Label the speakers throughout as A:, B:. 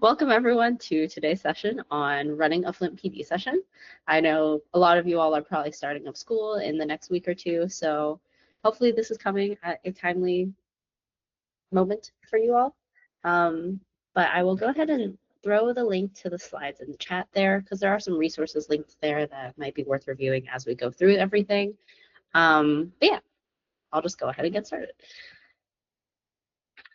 A: Welcome everyone to today's session on running a Flint PD session. I know a lot of you all are probably starting up school in the next week or two, so hopefully this is coming at a timely moment for you all. But I will go ahead and throw the link to the slides in the chat there because there are some resources linked there that might be worth reviewing as we go through everything. But yeah, I'll just go ahead and get started.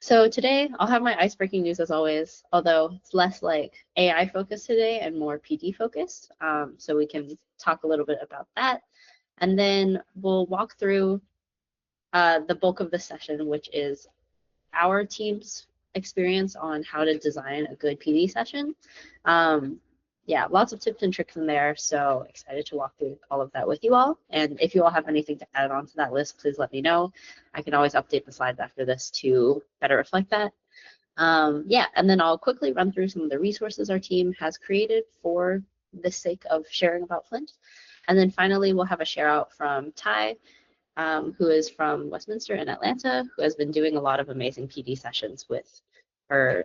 A: So today I'll have my icebreaking news as always, although it's less like AI focused today and more PD focused. So we can talk a little bit about that. And then we'll walk through the bulk of the session, which is our team's experience on how to design a good PD session. Yeah, lots of tips and tricks in there, so excited to walk through all of that with you all. And if you all have anything to add on to that list, please let me know. I can always update the slides after this to better reflect that. Yeah, and then I'll quickly run through some of the resources our team has created for the sake of sharing about Flint. And then finally, we'll have a share out from Ty, who is from Westminster in Atlanta, who has been doing a lot of amazing PD sessions with her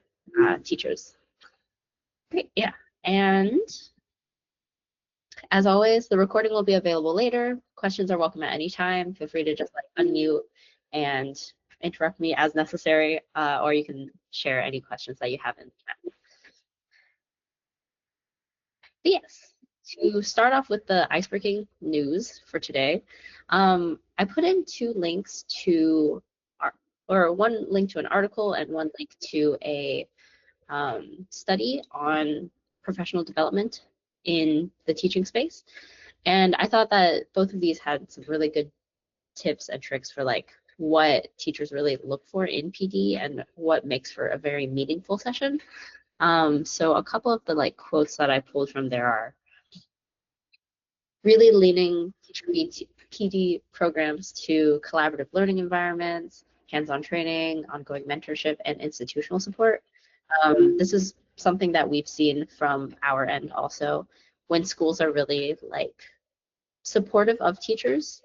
A: teachers. Great, yeah. And as always, the recording will be available later. Questions are welcome at any time. Feel free to just like unmute and interrupt me as necessary, or you can share any questions that you have in chat. But yes, to start off with the icebreaking news for today, I put in two links to, or one link to an article and one link to a study on professional development in the teaching space. And I thought that both of these had some really good tips and tricks for like what teachers really look for in PD and what makes for a very meaningful session. So a couple of the like quotes that I pulled from there are really leaning PD programs to collaborative learning environments, hands-on training, ongoing mentorship, and institutional support. This is something that we've seen from our end also when schools are really like supportive of teachers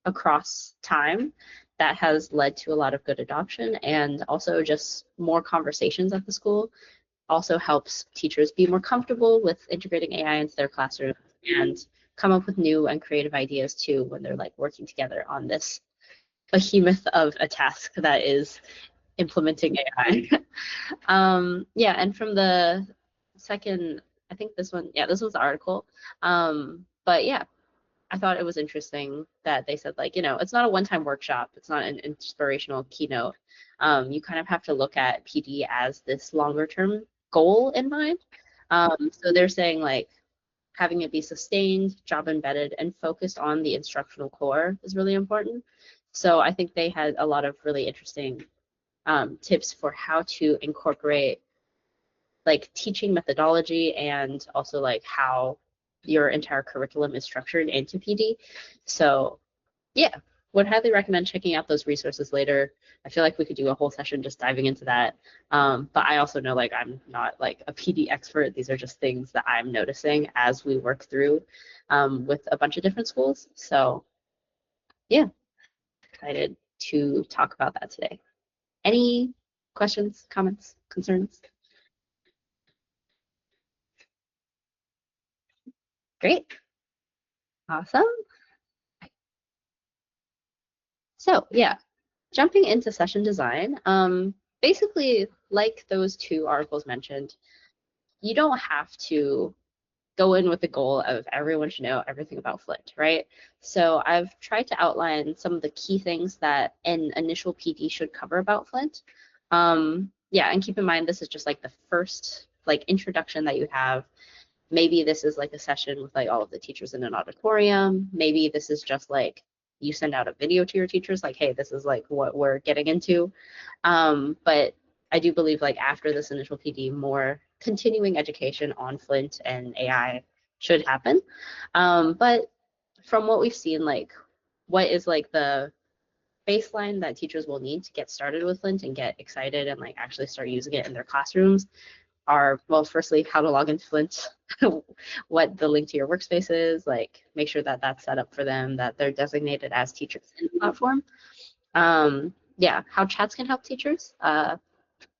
A: across time. That has led to a lot of good adoption and also just more conversations at the school. Also helps teachers be more comfortable with integrating AI into their classroom and come up with new and creative ideas too when they're like working together on this behemoth of a task that is implementing AI. Yeah, and from the second, I think this one, yeah, this was the article. But yeah, I thought it was interesting that they said like, it's not a one-time workshop. It's not an inspirational keynote. You kind of have to look at PD as this longer-term goal in mind. So they're saying like having it be sustained, job embedded, and focused on the instructional core is really important. So I think they had a lot of really interesting tips for how to incorporate like teaching methodology and also like how your entire curriculum is structured into PD. So yeah, would highly recommend checking out those resources later. I feel like we could do a whole session just diving into that. But I also know like I'm not like a PD expert. These are just things that I'm noticing as we work through with a bunch of different schools. So yeah, excited to talk about that today. Any questions, comments, concerns? Great. Awesome. So yeah, jumping into session design, basically like those two articles mentioned, you don't have to go in with the goal of everyone should know everything about Flint, right? So I've tried to outline some of the key things that an initial PD should cover about Flint. Yeah, and keep in mind this is just like the first like introduction that you have. Maybe this is like a session with like all of the teachers in an auditorium. Maybe this is just like you send out a video to your teachers like, hey, this is like what we're getting into. But I do believe like after this initial PD, more continuing education on Flint and AI should happen. But from what we've seen, like what is like the baseline that teachers will need to get started with Flint and get excited and like actually start using it in their classrooms are, well, firstly, how to log into Flint, what the link to your workspace is, like make sure that that's set up for them, that they're designated as teachers in the platform. Yeah, how chats can help teachers.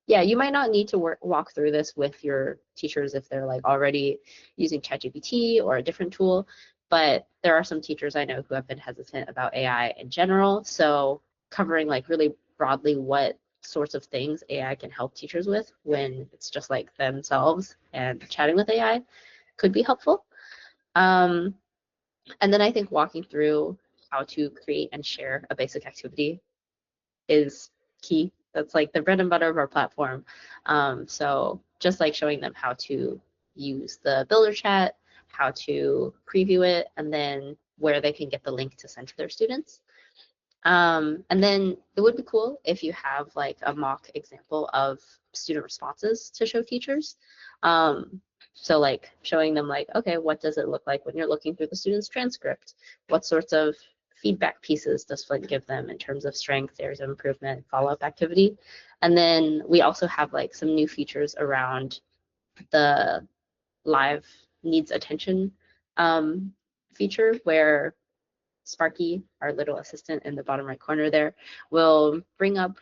A: Yeah, you might not need to walk through this with your teachers if they're like already using ChatGPT or a different tool, but there are some teachers I know who have been hesitant about AI in general. So covering like really broadly what sorts of things AI can help teachers with when it's just like themselves and chatting with AI could be helpful. Um, and then I think walking through how to create and share a basic activity is key. That's like the bread and butter of our platform. So just like showing them how to use the builder chat, how to preview it, and then where they can get the link to send to their students. And then it would be cool if you have like a mock example of student responses to show teachers. So like showing them like, okay, what does it look like when you're looking through the student's transcript? What sorts of feedback pieces does Flint give them in terms of strengths, areas of improvement, follow-up activity? And then we also have like some new features around the live needs attention feature where Sparky, our little assistant in the bottom right corner there, will bring up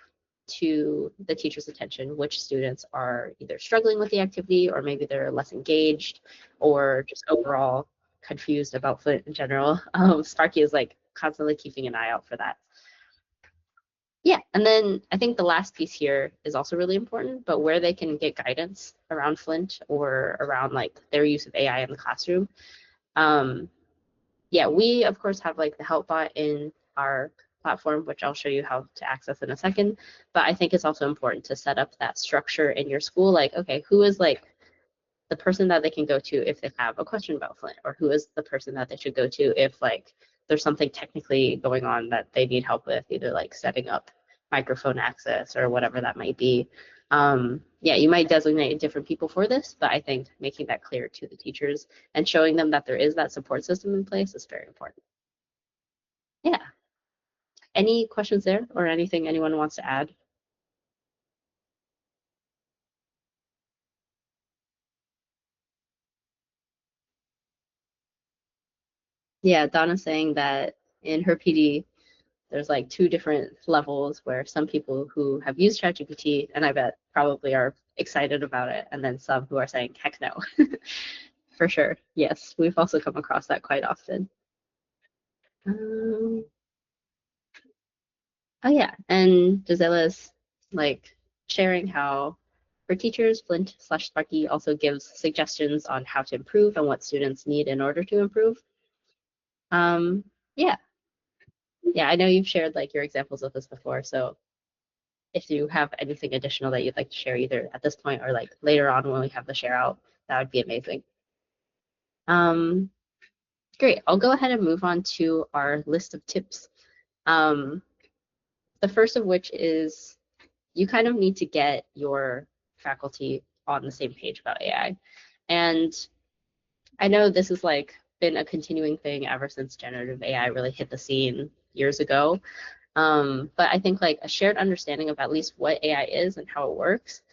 A: to the teacher's attention which students are either struggling with the activity or maybe they're less engaged or just overall confused about Flint in general. Sparky is like constantly keeping an eye out for that. Yeah, and then I think the last piece here is also really important, but where they can get guidance around Flint or around like their use of AI in the classroom. Um, yeah, we of course have like the help bot in our platform, which I'll show you how to access in a second. But I think it's also important to set up that structure in your school. Like, okay, who is like the person that they can go to if they have a question about Flint, or who is the person that they should go to if like there's something technically going on that they need help with, either like setting up microphone access or whatever that might be. Yeah, you might designate different people for this, but I think making that clear to the teachers and showing them that there is that support system in place is very important. Yeah. Any questions there or anything anyone wants to add? Yeah, Donna's saying that in her PD, there's like two different levels where some people who have used ChatGPT, and I bet probably are excited about it, and then some who are saying, heck no. For sure. Yes, we've also come across that quite often. Um, oh yeah, and Gisella's like sharing how for teachers, Flint/Sparky also gives suggestions on how to improve and what students need in order to improve. Um, yeah, yeah, I know you've shared like your examples of this before, so if you have anything additional that you'd like to share either at this point or like later on when we have the share out, that would be amazing. Um, great. I'll go ahead and move on to our list of tips. Um, the first of which is you kind of need to get your faculty on the same page about AI. And I know this has like been a continuing thing ever since generative AI really hit the scene years ago. But I think like a shared understanding of at least what AI is and how it works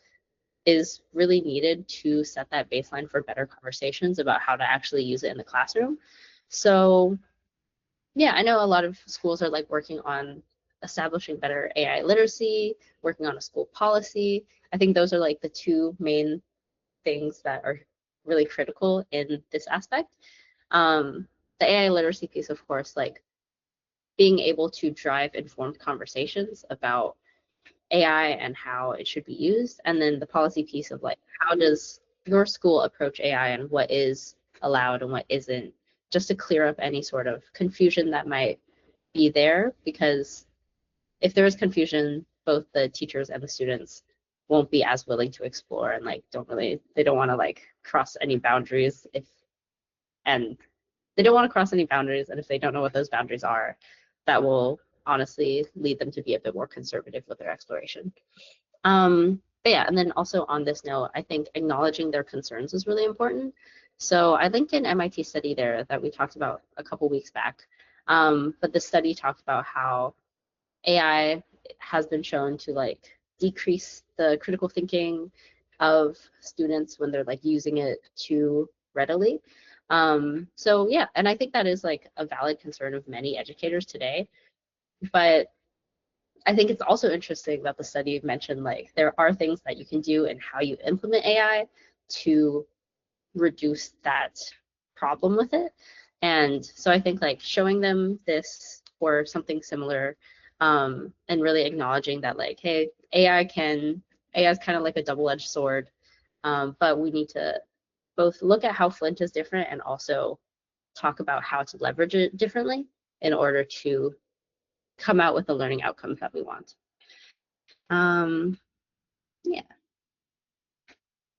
A: is really needed to set that baseline for better conversations about how to actually use it in the classroom. So yeah, I know a lot of schools are like working on establishing better AI literacy, working on a school policy. I think those are like the two main things that are really critical in this aspect. The AI literacy piece, of course, like being able to drive informed conversations about AI and how it should be used, and then the policy piece of like how does your school approach AI and what is allowed and what isn't, just to clear up any sort of confusion that might be there, because if there is confusion, both the teachers and the students won't be as willing to explore and like they don't want to like cross any boundaries if and they don't want to cross any boundaries, and if they don't know what those boundaries are, that will honestly lead them to be a bit more conservative with their exploration. But yeah, and then also on this note, I think acknowledging their concerns is really important. So I linked an MIT study there that we talked about a couple weeks back. But the study talked about how AI has been shown to like decrease the critical thinking of students when they're like using it too readily. So yeah, and I think that is like a valid concern of many educators today. But I think it's also interesting that the study mentioned like there are things that you can do in how you implement AI to reduce that problem with it. And so I think like showing them this or something similar, and really acknowledging that like, hey, AI is kind of like a double-edged sword, but we need to both look at how Flint is different and also talk about how to leverage it differently in order to come out with the learning outcomes that we want. Yeah.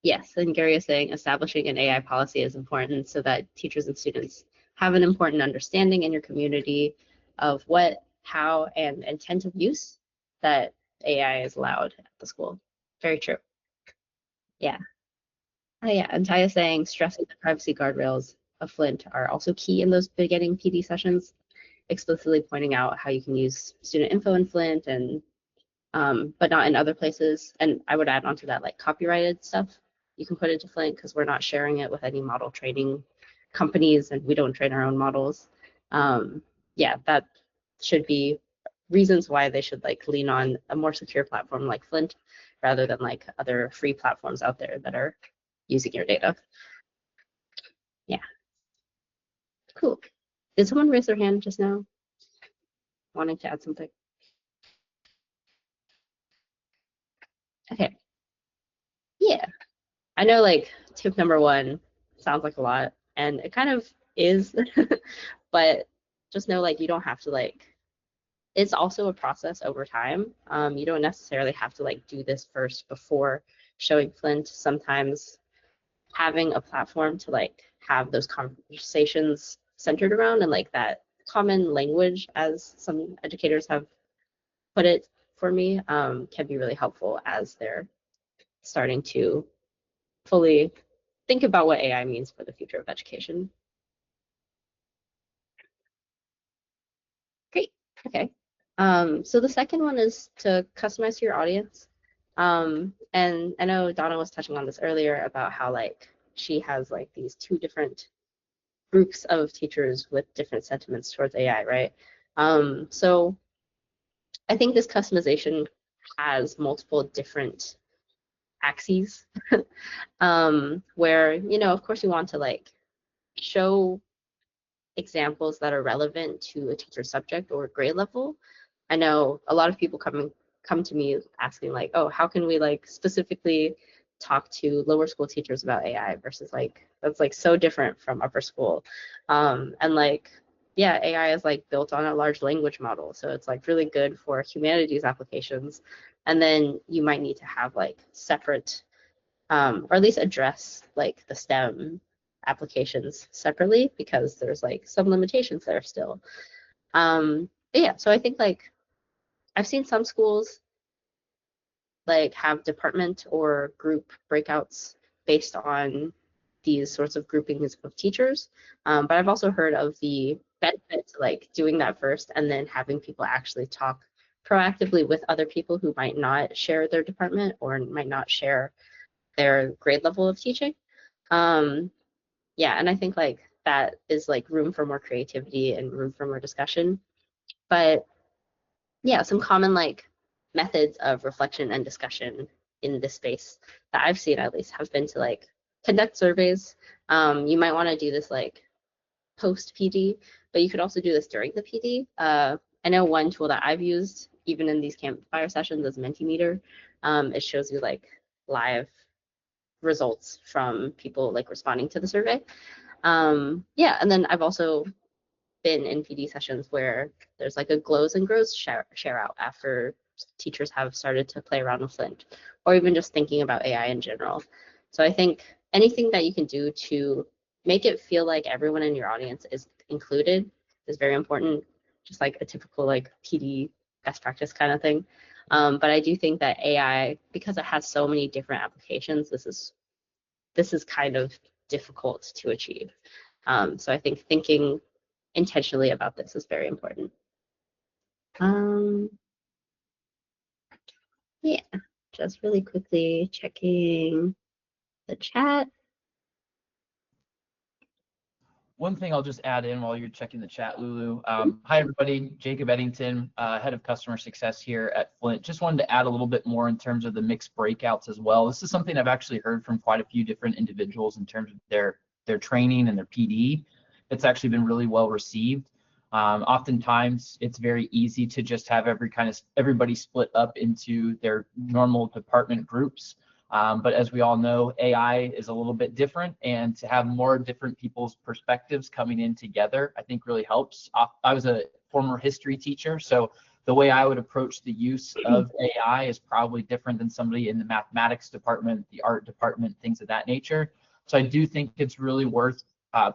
A: Yes, and Gary is saying establishing an AI policy is important so that teachers and students have an important understanding in your community of what, how, and intent of use that AI is allowed at the school. Very true. Yeah. Yeah, and Taya is saying stressing the privacy guardrails of Flint are also key in those beginning PD sessions, explicitly pointing out how you can use student info in Flint and but not in other places. And I would add onto that like copyrighted stuff. You can put it to Flink because we're not sharing it with any model training companies and we don't train our own models. Yeah, that should be reasons why they should like lean on a more secure platform like Flint rather than like other free platforms out there that are using your data. Yeah, cool. Did someone raise their hand just now wanting to add something? Okay, yeah. I know like tip number one sounds like a lot, and it kind of is, but just know like you don't have to like, it's also a process over time. You don't necessarily have to like do this first before showing Flint. Sometimes having a platform to like have those conversations centered around and like that common language, as some educators have put it for me, can be really helpful as they're starting to fully think about what AI means for the future of education. Great. Okay. So the second one is to customize to your audience. And I know Donna was touching on this earlier about how like she has like these two different groups of teachers with different sentiments towards AI, right? So I think this customization has multiple different axes, where, you know, of course you want to like show examples that are relevant to a teacher's subject or grade level. I know a lot of people come to me asking like, oh, how can we like specifically talk to lower school teachers about AI versus like that's like so different from upper school. And like, yeah, AI is like built on a large language model, so it's like really good for humanities applications. And then you might need to have like separate, or at least address like the STEM applications separately because there's like some limitations there still. But yeah, so I think like I've seen some schools like have department or group breakouts based on these sorts of groupings of teachers. But I've also heard of the benefit to like doing that first and then having people actually talk proactively with other people who might not share their department or might not share their grade level of teaching. Um, yeah, and I think like that is like room for more creativity and room for more discussion. But yeah, some common like methods of reflection and discussion in this space that I've seen at least have been to like conduct surveys. You might want to do this like post PD, but you could also do this during the PD. I know one tool that I've used even in these campfire sessions is Mentimeter. It shows you like live results from people like responding to the survey. Yeah, and then I've also been in PD sessions where there's like a glows and grows share out after teachers have started to play around with Flint, or even just thinking about AI in general. So I think anything that you can do to make it feel like everyone in your audience is included is very important, just like a typical like PD best practice kind of thing. But I do think that AI, because it has so many different applications, this is kind of difficult to achieve. So I think thinking intentionally about this is very important. Um, yeah, just really quickly checking the chat.
B: one thing I'll just add in while you're checking the chat, Lulu. Hi, everybody. Jacob Eddington, Head of Customer Success here at Flint. Just wanted to add a little bit more in terms of the mixed breakouts as well. This is something I've actually heard from quite a few different individuals in terms of their training and their PD. It's actually been really well received. Oftentimes, it's very easy to just have everybody split up into their normal department groups. But as we all know, AI is a little bit different, and to have more different people's perspectives coming in together, I think really helps. I was a former history teacher, so the way I would approach the use of AI is probably different than somebody in the mathematics department, the art department, things of that nature. So I do think it's really worth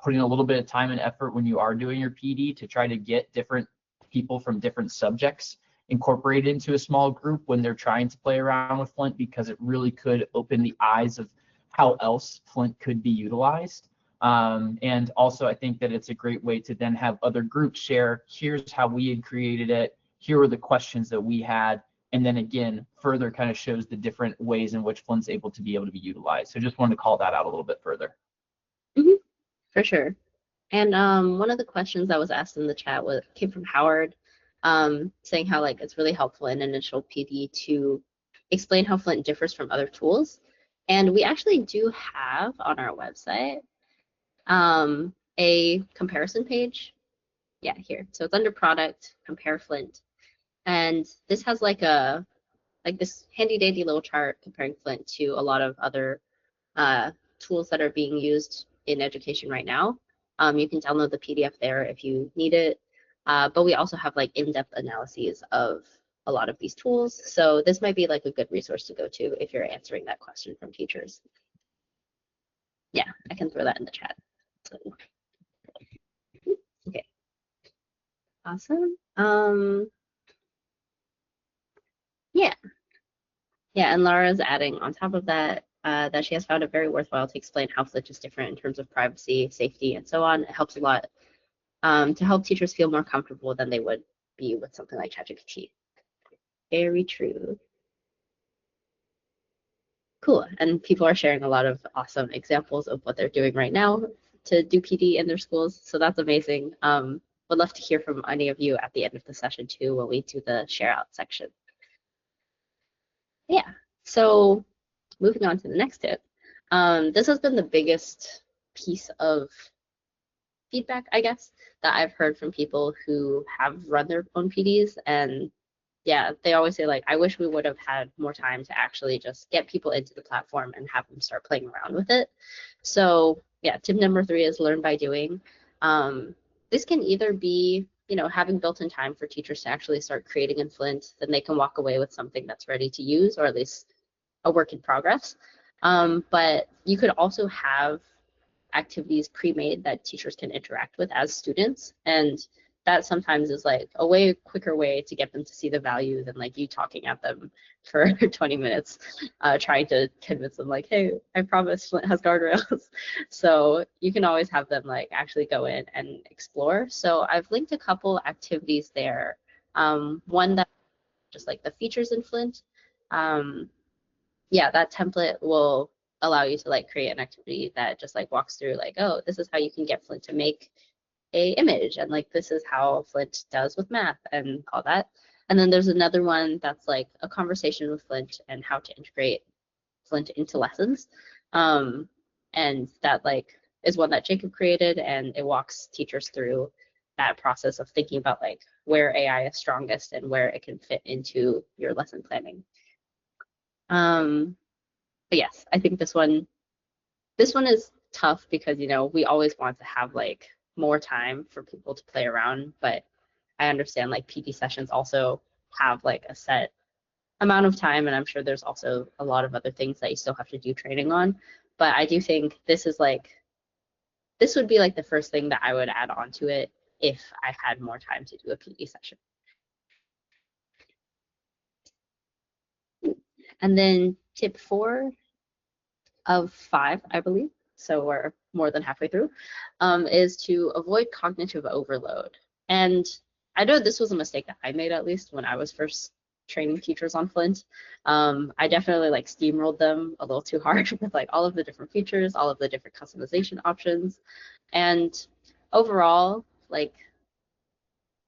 B: putting a little bit of time and effort when you are doing your PD to try to get different people from different subjects incorporated into a small group when they're trying to play around with Flint, because it really could open the eyes of how else Flint could be utilized. And also I think that it's a great way to then have other groups share, here's how we had created it, here were the questions that we had, and then again, further kind of shows the different ways in which Flint's able to be utilized. So just wanted to call that out a little bit further.
A: Mm-hmm. For sure. And one of the questions that was asked in the chat came from Howard, saying how like it's really helpful in initial PD to explain how Flint differs from other tools. And we actually do have on our website a comparison page. Yeah, here. So it's under product, compare Flint. And this has like this handy dandy little chart comparing Flint to a lot of other tools that are being used in education right now. You can download the PDF there if you need it. But we also have like in-depth analyses of a lot of these tools. So this might be like a good resource to go to if you're answering that question from teachers. Yeah, I can throw that in the chat. So, okay. Awesome. Yeah. Yeah, and Laura's adding on top of that that she has found it very worthwhile to explain how Flint is different in terms of privacy, safety, and so on. It helps a lot to help teachers feel more comfortable than they would be with something like ChatGPT. Very true. Cool, and people are sharing a lot of awesome examples of what they're doing right now to do PD in their schools, so that's amazing. Would love to hear from any of you at the end of the session too when we do the share out section. Yeah, so moving on to the next tip. This has been the biggest piece of feedback, I guess, that I've heard from people who have run their own PDs. And yeah, they always say like, I wish we would have had more time to actually just get people into the platform and have them start playing around with it. So yeah, tip number 3 is learn by doing. This can either be, having built-in time for teachers to actually start creating in Flint, then they can walk away with something that's ready to use, or at least a work in progress. But you could also have activities pre-made that teachers can interact with as students, and that sometimes is like a way quicker way to get them to see the value than like you talking at them for 20 minutes trying to convince them like, hey, I promise Flint has guardrails. So you can always have them like actually go in and explore. So I've linked a couple activities there. One that just like the features in Flint. Yeah, that template will allow you to like create an activity that just like walks through like, oh, this is how you can get Flint to make a image, and like this is how Flint does with math and all that. And then there's another one that's like a conversation with Flint and how to integrate Flint into lessons. And that like is one that Jacob created, and it walks teachers through that process of thinking about like where AI is strongest and where it can fit into your lesson planning. But yes, I think this one is tough because we always want to have like more time for people to play around, but I understand like PD sessions also have like a set amount of time, and I'm sure there's also a lot of other things that you still have to do training on. But I do think this would be like the first thing that I would add on to it if I had more time to do a PD session. And then tip 4 of 5, I believe, so we're more than halfway through, is to avoid cognitive overload. And I know this was a mistake that I made, at least when I was first training teachers on Flint. I definitely like steamrolled them a little too hard with like all of the different features, all of the different customization options. And overall, like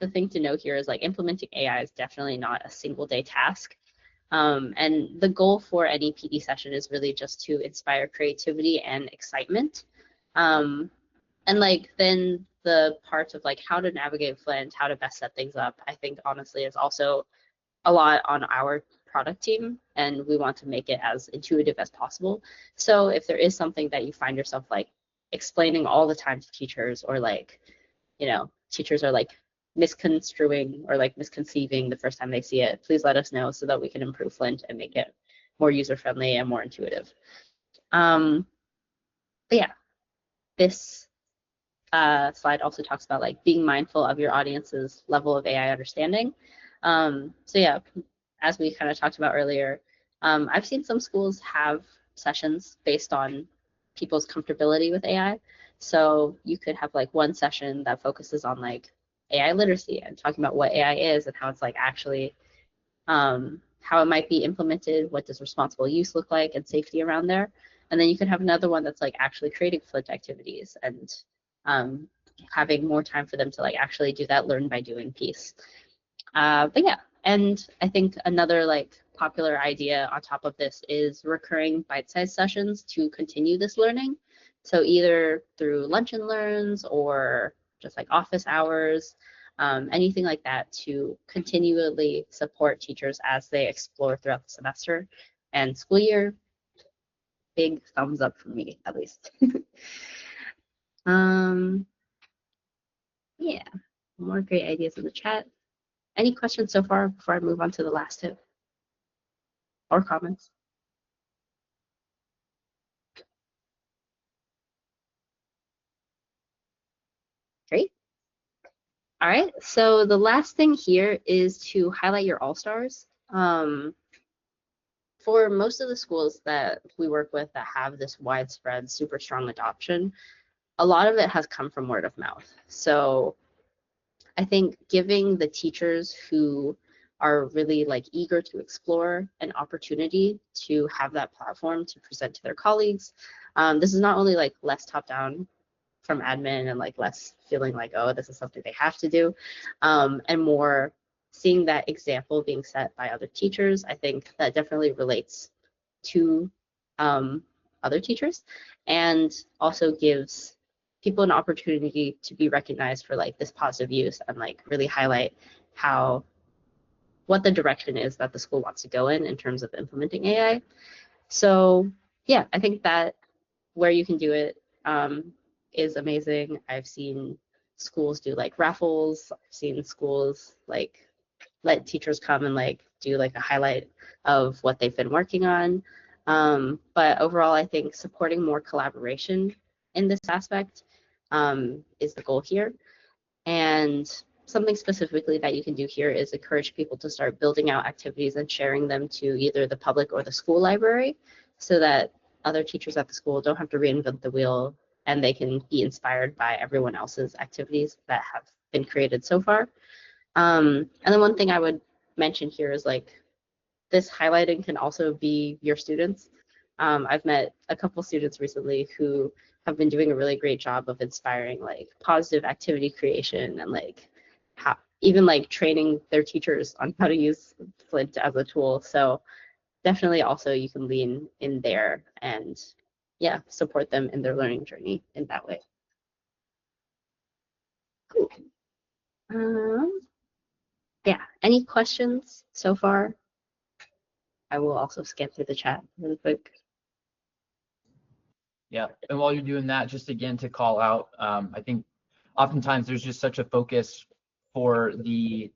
A: the thing to know here is like implementing AI is definitely not a single day task. And the goal for any PD session is really just to inspire creativity and excitement. And like then the parts of like how to navigate Flint, how to best set things up, I think honestly is also a lot on our product team, and we want to make it as intuitive as possible. So if there is something that you find yourself like explaining all the time to teachers, or like, teachers are like misconstruing or like misconceiving the first time they see it, please let us know so that we can improve Flint and make it more user friendly and more intuitive. But yeah, this slide also talks about like being mindful of your audience's level of AI understanding. So yeah, as we kind of talked about earlier, I've seen some schools have sessions based on people's comfortability with AI. So you could have like one session that focuses on like AI literacy and talking about what AI is and how it's like actually how it might be implemented, what does responsible use look like, and safety around there. And then you can have another one that's like actually creating Flint activities and um, having more time for them to like actually do that learn by doing piece. But yeah, and I think another like popular idea on top of this is recurring bite-sized sessions to continue this learning. So either through lunch and learns or just like office hours, anything like that to continually support teachers as they explore throughout the semester and school year. Big thumbs up from me, at least. um, yeah, more great ideas in the chat. Any questions so far before I move on to the last tip or comments? Great. All right, so the last thing here is to highlight your all-stars. For most of the schools that we work with that have this widespread, super strong adoption, a lot of it has come from word of mouth. So I think giving the teachers who are really like eager to explore an opportunity to have that platform to present to their colleagues. This is not only like less top-down from admin and like less feeling like, oh, this is something they have to do, and more seeing that example being set by other teachers. I think that definitely relates to other teachers and also gives people an opportunity to be recognized for like this positive use and like really highlight how what the direction is that the school wants to go in terms of implementing AI. So yeah, I think that where you can do it is amazing. I've seen schools do like raffles. I've seen schools like let teachers come and like do like a highlight of what they've been working on. But overall, I think supporting more collaboration in this aspect is the goal here. And something specifically that you can do here is encourage people to start building out activities and sharing them to either the public or the school library so that other teachers at the school don't have to reinvent the wheel and they can be inspired by everyone else's activities that have been created so far. And then one thing I would mention here is like this highlighting can also be your students. I've met a couple students recently who have been doing a really great job of inspiring like positive activity creation and like how even like training their teachers on how to use Flint as a tool. So definitely also you can lean in there and yeah, support them in their learning journey in that way. Cool. Yeah, any questions so far? I will also scan through the chat really quick.
B: Yeah, and while you're doing that, just again to call out, I think oftentimes there's just such a focus for the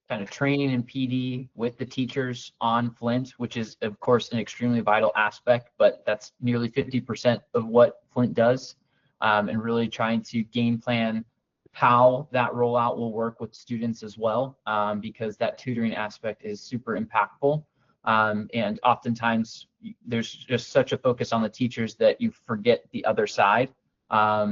B: kind of training and PD with the teachers on Flint, which is of course an extremely vital aspect, but that's nearly 50% of what Flint does, and really trying to game plan how that rollout will work with students as well, because that tutoring aspect is super impactful. And oftentimes there's just such a focus on the teachers that you forget the other side.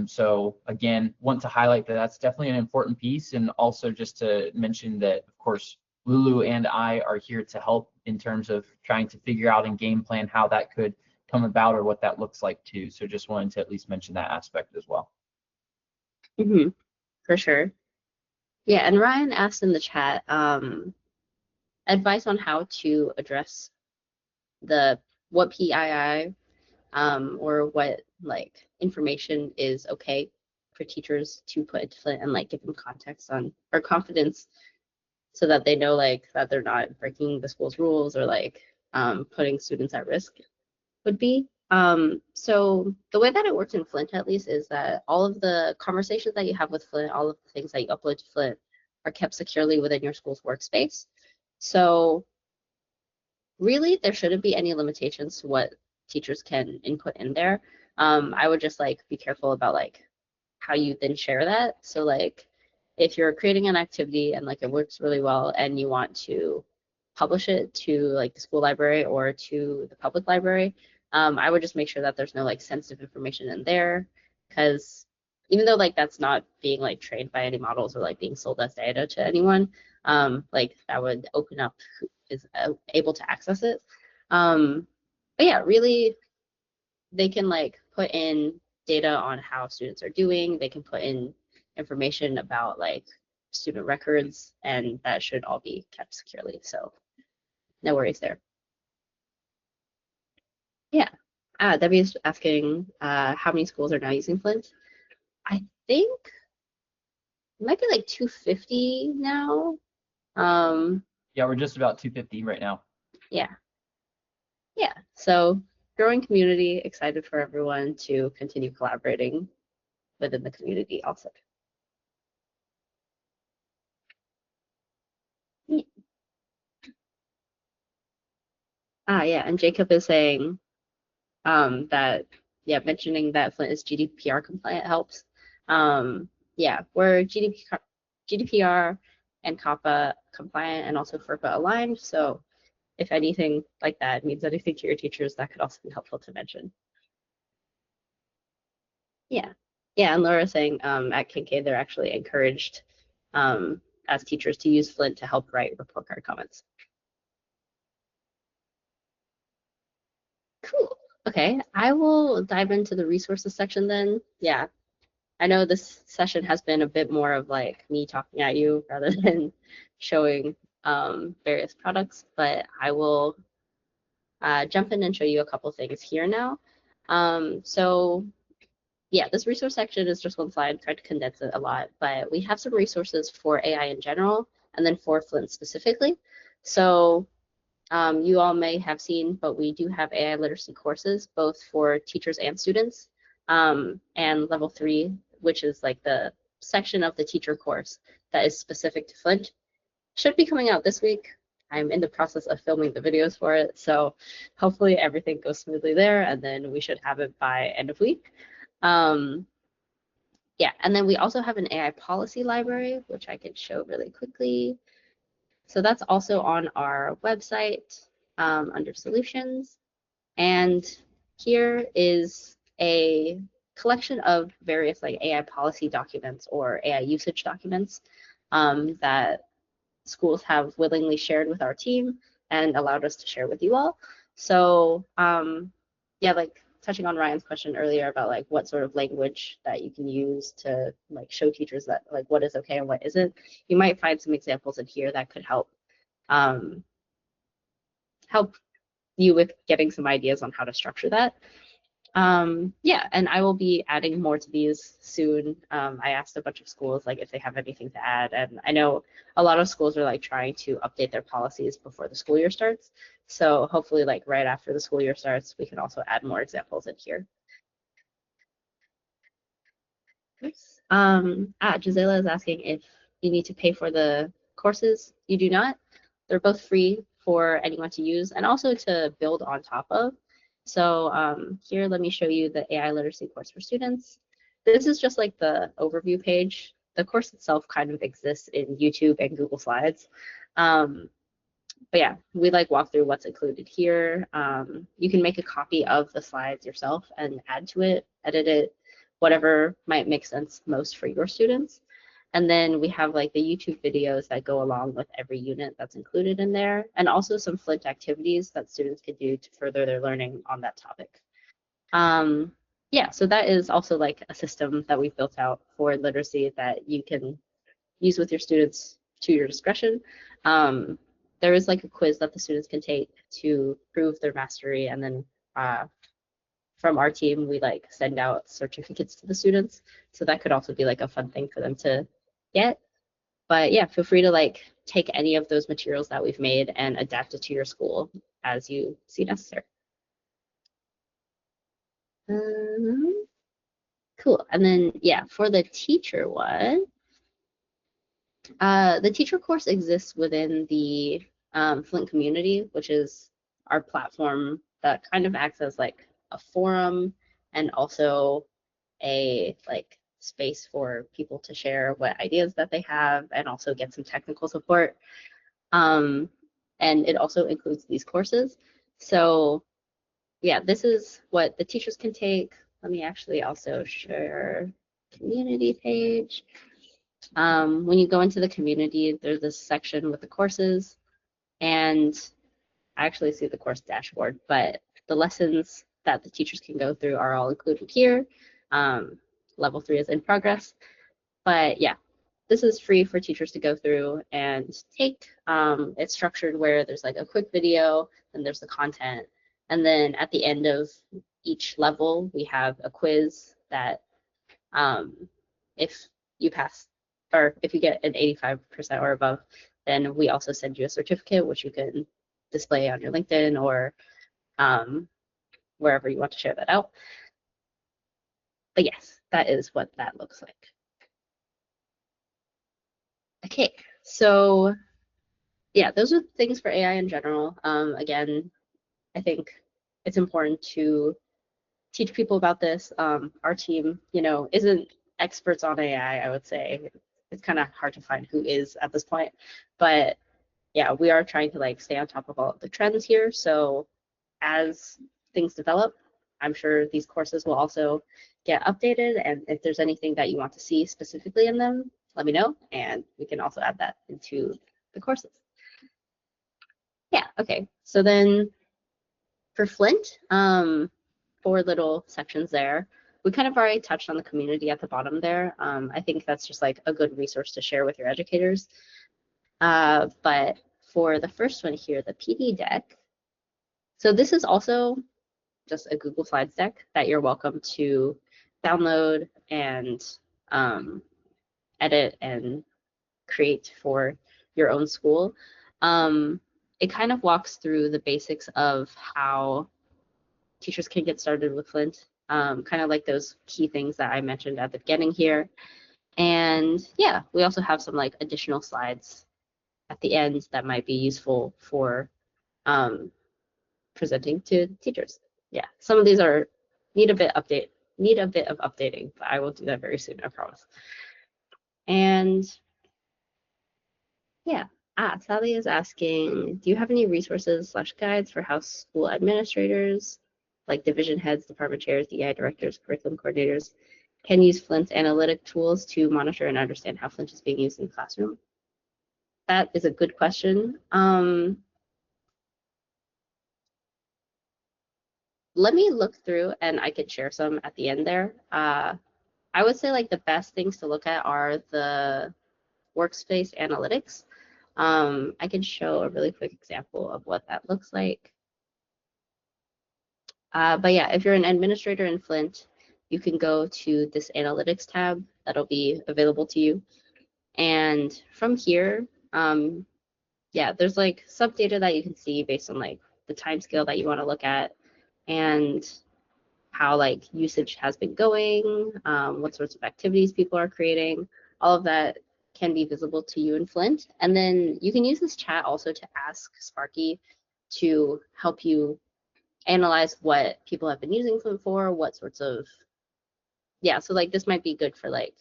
B: So again, want to highlight that that's definitely an important piece, and also just to mention that, of course, Lulu and I are here to help in terms of trying to figure out and game plan how that could come about or what that looks like too. So just wanted to at least mention that aspect as well.
A: Hmm. For sure. Yeah, and Ryan asked in the chat, advice on how to address the what PII or what like information is okay for teachers to put into Flint and like give them context on or confidence so that they know like that they're not breaking the school's rules or like putting students at risk would be. So the way that it works in Flint at least is that all of the conversations that you have with Flint, all of the things that you upload to Flint are kept securely within your school's workspace. So really there shouldn't be any limitations to what teachers can input in there. I would just like be careful about like how you then share that. So like if you're creating an activity and like it works really well and you want to publish it to like the school library or to the public library, I would just make sure that there's no like sensitive information in there because even though like that's not being like trained by any models or like being sold as data to anyone, like that would open up who is able to access it. But yeah, really they can like put in data on how students are doing. They can put in information about like student records, and that should all be kept securely. So no worries there. Yeah. Debbie's asking how many schools are now using Flint. I think it might be like 250 now.
B: Yeah, we're just about 250 right now.
A: Yeah. Yeah. So growing community, excited for everyone to continue collaborating within the community also. Yeah, and Jacob is saying that yeah, mentioning that Flint is GDPR compliant helps. Yeah, we're GDPR and COPPA compliant and also FERPA aligned. So if anything like that means anything to your teachers, that could also be helpful to mention. Yeah. Yeah, and Laura saying at Kincaid they're actually encouraged as teachers to use Flint to help write report card comments. Cool. Okay, I will dive into the resources section then. Yeah, I know this session has been a bit more of like me talking at you rather than showing various products, but I will jump in and show you a couple things here now. So yeah, this resource section is just one slide, tried to condense it a lot, but we have some resources for AI in general and then for Flint specifically. So you all may have seen, but we do have AI literacy courses, both for teachers and students, and level 3, which is like the section of the teacher course that is specific to Flint. Should be coming out this week. I'm in the process of filming the videos for it, so hopefully everything goes smoothly there, and then we should have it by end of week. Yeah, and then we also have an AI policy library, which I can show really quickly. So that's also on our website under solutions. And here is a collection of various like AI policy documents or AI usage documents that schools have willingly shared with our team and allowed us to share with you all. So yeah, like touching on Ryan's question earlier about like what sort of language that you can use to like show teachers that like what is okay and what isn't, you might find some examples in here that could um, help you with getting some ideas on how to structure that. Yeah, and I will be adding more to these soon. I asked a bunch of schools like if they have anything to add, and I know a lot of schools are like trying to update their policies before the school year starts. So hopefully like right after the school year starts, we can also add more examples in here. Oops. Gisela is asking if you need to pay for the courses. You do not. They're both free for anyone to use and also to build on top of. So here, let me show you the AI literacy course for students. This is just like the overview page. The course itself kind of exists in YouTube and Google Slides. But yeah, we like walk through what's included here. You can make a copy of the slides yourself and add to it, edit it, whatever might make sense most for your students. And then we have like the YouTube videos that go along with every unit that's included in there, and also some Flint activities that students can do to further their learning on that topic. Um, yeah, so that is also like a system that we've built out for literacy that you can use with your students to your discretion. There is like a quiz that the students can take to prove their mastery, and then from our team, we like send out certificates to the students. So that could also be like a fun thing for them to get. But yeah, feel free to like take any of those materials that we've made and adapt it to your school as you see necessary. Cool. And then yeah, for the teacher one, the teacher course exists within the Flint community, which is our platform that kind of acts as like a forum and also a like space for people to share what ideas that they have and also get some technical support. And it also includes these courses. So yeah, this is what the teachers can take. Let me actually also share community page. When you go into the community, there's this section with the courses, and I actually see the course dashboard, but the lessons that the teachers can go through are all included here. Level 3 is in progress, but yeah, this is free for teachers to go through and take. It's structured where there's like a quick video, then there's the content, and then at the end of each level, we have a quiz that if you pass or if you get an 85% or above, then we also send you a certificate, which you can display on your LinkedIn or wherever you want to share that out. But yes, that is what that looks like. Okay, so yeah, those are things for AI in general. Again, I think it's important to teach people about this. Our team, isn't experts on AI, I would say. It's kind of hard to find who is at this point. But yeah, we are trying to like stay on top of all of the trends here. So as things develop, I'm sure these courses will also get updated. And if there's anything that you want to see specifically in them, let me know. And we can also add that into the courses. Yeah, okay. So then for Flint, 4 little sections there. We kind of already touched on the community at the bottom there. I think that's just like a good resource to share with your educators. But for the first one here, the PD deck, so this is also just a Google Slides deck that you're welcome to download and edit and create for your own school. It kind of walks through the basics of how teachers can get started with Flint, kind of like those key things that I mentioned at the beginning here. And yeah, we also have some like additional slides at the end that might be useful for presenting to teachers. Yeah, some of these are need a bit of updating, but I will do that very soon, I promise. And yeah, Sally is asking, do you have any resources/guides for how school administrators, like division heads, department chairs, DEI directors, curriculum coordinators, can use Flint's analytic tools to monitor and understand how Flint is being used in the classroom? That is a good question. Let me look through and I could share some at the end there. I would say like the best things to look at are the workspace analytics. I can show a really quick example of what that looks like. But yeah, if you're an administrator in Flint, you can go to this analytics tab that'll be available to you. And from here, yeah, there's like some data that you can see based on like the time scale that you want to look at and how like usage has been going, what sorts of activities people are creating. All of that can be visible to you in Flint. And then you can use this chat also to ask Sparky to help you analyze what people have been using Flint for, what sorts of, yeah, so like this might be good for like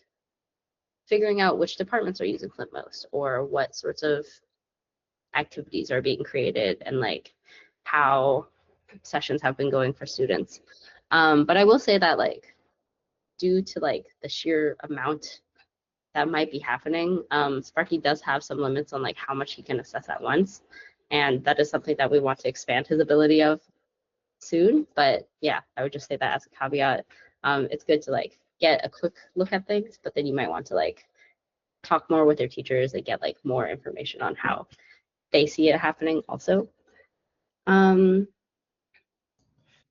A: figuring out which departments are using Flint most or what sorts of activities are being created and like how sessions have been going for students. But I will say that like due to like the sheer amount that might be happening, Sparky does have some limits on like how much he can assess at once. And that is something that we want to expand his ability of. soon. But yeah, I would just say that as a caveat. It's good to like get a quick look at things, but then you might want to like talk more with their teachers and get like more information on how they see it happening also.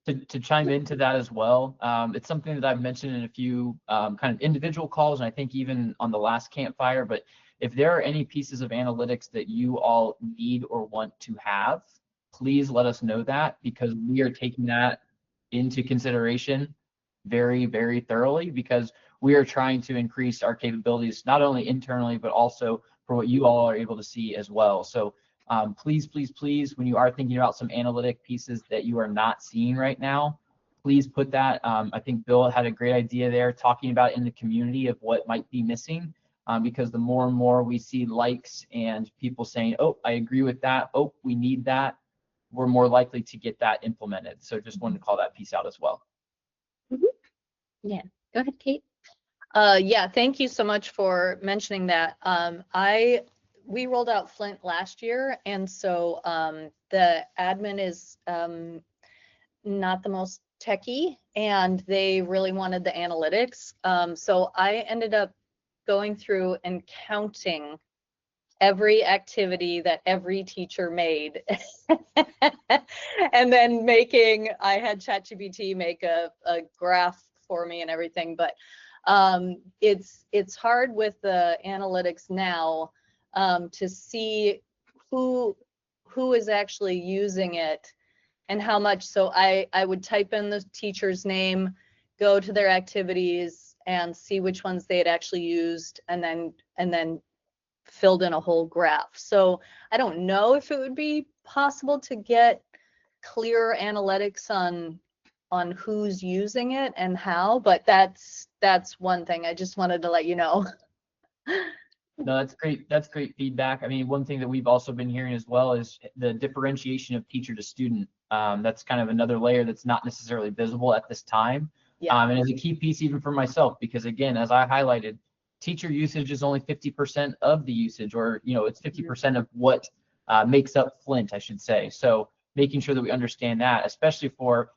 B: To chime into that as well, it's something that I've mentioned in a few kind of individual calls, and I think even on the last Campfire. But if there are any pieces of analytics that you all need or want to have, please let us know that, because we are taking that into consideration very, very thoroughly, because we are trying to increase our capabilities, not only internally, but also for what you all are able to see as well. So please, please, please, when you are thinking about some analytic pieces that you are not seeing right now, please put that. I think Bill had a great idea there, talking about in the community of what might be missing, because the more and more we see likes and people saying, oh, I agree with that, oh, we need that, we're more likely to get that implemented. So just wanted to call that piece out as well.
A: Mm-hmm. Yeah, go ahead, Kate.
C: Yeah, thank you so much for mentioning that. We rolled out Flint last year, and so the admin is not the most techy, and they really wanted the analytics. So I ended up going through and counting every activity that every teacher made and then I had ChatGPT make a graph for me and everything. But it's hard with the analytics now to see who is actually using it and how much. So I would type in the teacher's name, go to their activities, and see which ones they had actually used, and then filled in a whole graph. So I don't know if it would be possible to get clear analytics on who's using it and how, but that's one thing I just wanted to let you know.
B: No, that's great. That's great feedback. I mean, one thing that we've also been hearing as well is the differentiation of teacher to student. That's kind of another layer that's not necessarily visible at this time.
C: Yeah.
B: And it's a key piece even for myself, because again, as I highlighted, teacher usage is only 50% of the usage, or it's 50% of what makes up Flint, I should say. So making sure that we understand that, especially for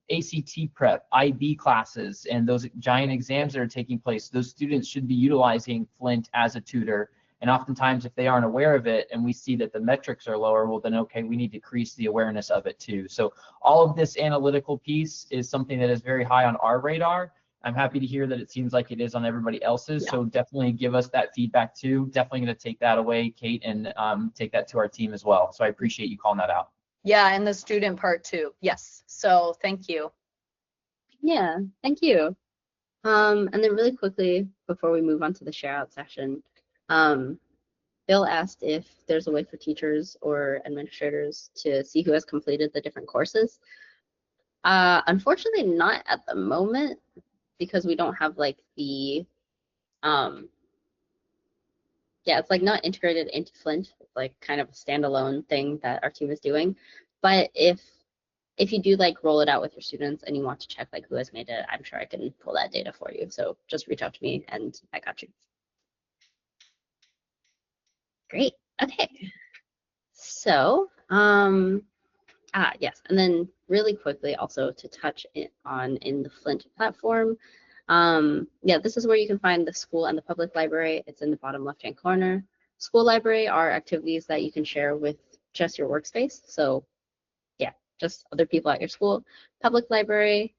B: ACT prep, IB classes, and those giant exams that are taking place, those students should be utilizing Flint as a tutor. And oftentimes, if they aren't aware of it and we see that the metrics are lower, well, then okay, we need to increase the awareness of it too. So all of this analytical piece is something that is very high on our radar. I'm happy to hear that it seems like it is on everybody else's. Yeah. So definitely give us that feedback too. Definitely going to take that away, Kate, and take that to our team as well. So I appreciate you calling that out.
C: Yeah, and the student part too. Yes. So thank you.
A: Yeah, thank you. And then really quickly, before we move on to the share out session, Bill asked if there's a way for teachers or administrators to see who has completed the different courses. Unfortunately, not at the moment, because we don't have like the it's like not integrated into Flint. It's like kind of a standalone thing that our team is doing. But if you do like roll it out with your students and you want to check like who has made it, I'm sure I can pull that data for you. So just reach out to me and I got you. Great. Okay. So yes, and then really quickly also to touch on in the Flint platform. This is where you can find the school and the public library. It's in the bottom left-hand corner. School library are activities that you can share with just your workspace. So yeah, just other people at your school. Public library,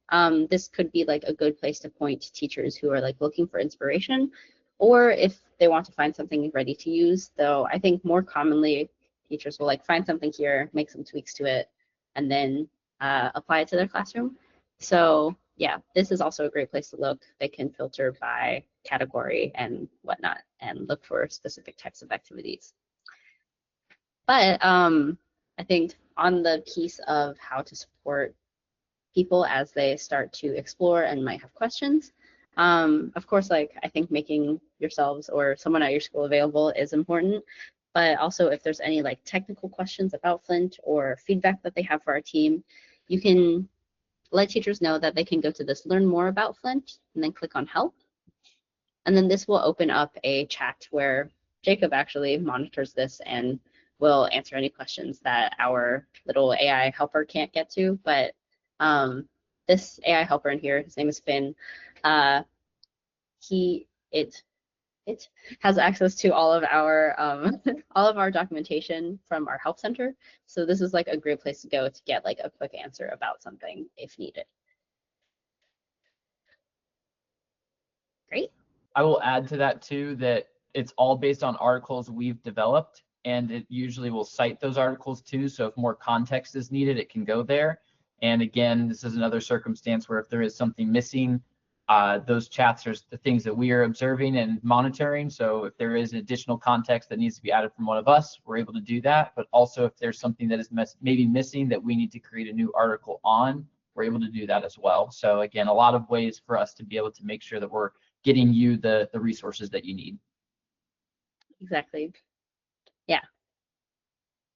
A: this could be like a good place to point teachers who are like looking for inspiration, or if they want to find something ready to use. Though I think more commonly teachers will like find something here, make some tweaks to it, and then apply it to their classroom. So yeah, this is also a great place to look. They can filter by category and whatnot and look for specific types of activities. But I think on the piece of how to support people as they start to explore and might have questions, of course, like I think making yourselves or someone at your school available is important. But also if there's any like technical questions about Flint or feedback that they have for our team, you can let teachers know that they can go to this learn more about Flint and then click on help. And then this will open up a chat where Jacob actually monitors this and will answer any questions that our little AI helper can't get to. But This AI helper in here, his name is Finn. It has access to all of our all of our documentation from our help center. So this is like a great place to go to get like a quick answer about something if needed. Great.
B: I will add to that too that it's all based on articles we've developed, and it usually will cite those articles too. So if more context is needed, it can go there. And again, this is another circumstance where if there is something missing, those chats are the things that we are observing and monitoring. So if there is additional context that needs to be added from one of us, we're able to do that. But also if there's something that is maybe missing that we need to create a new article on, we're able to do that as well. So again, a lot of ways for us to be able to make sure that we're getting you the resources that you need.
A: Exactly. Yeah.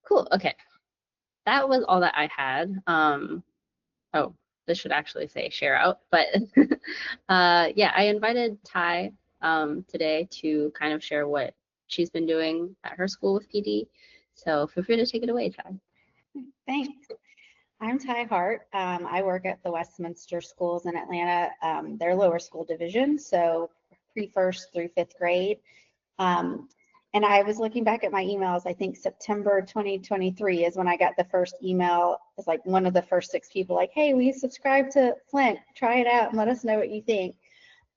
A: Cool. Okay. That was all that I had. Oh, this should actually say share out, but yeah, I invited Ty today to kind of share what she's been doing at her school with PD. So feel free to take it away, Ty.
D: Thanks. I'm Ty Hart. I work at the Westminster schools in Atlanta. They're lower school division, so pre-first through fifth grade. And I was looking back at my emails. I think September 2023 is when I got the first email. It's like one of the first 6 people like, hey, we subscribe to Flint. Try it out and let us know what you think.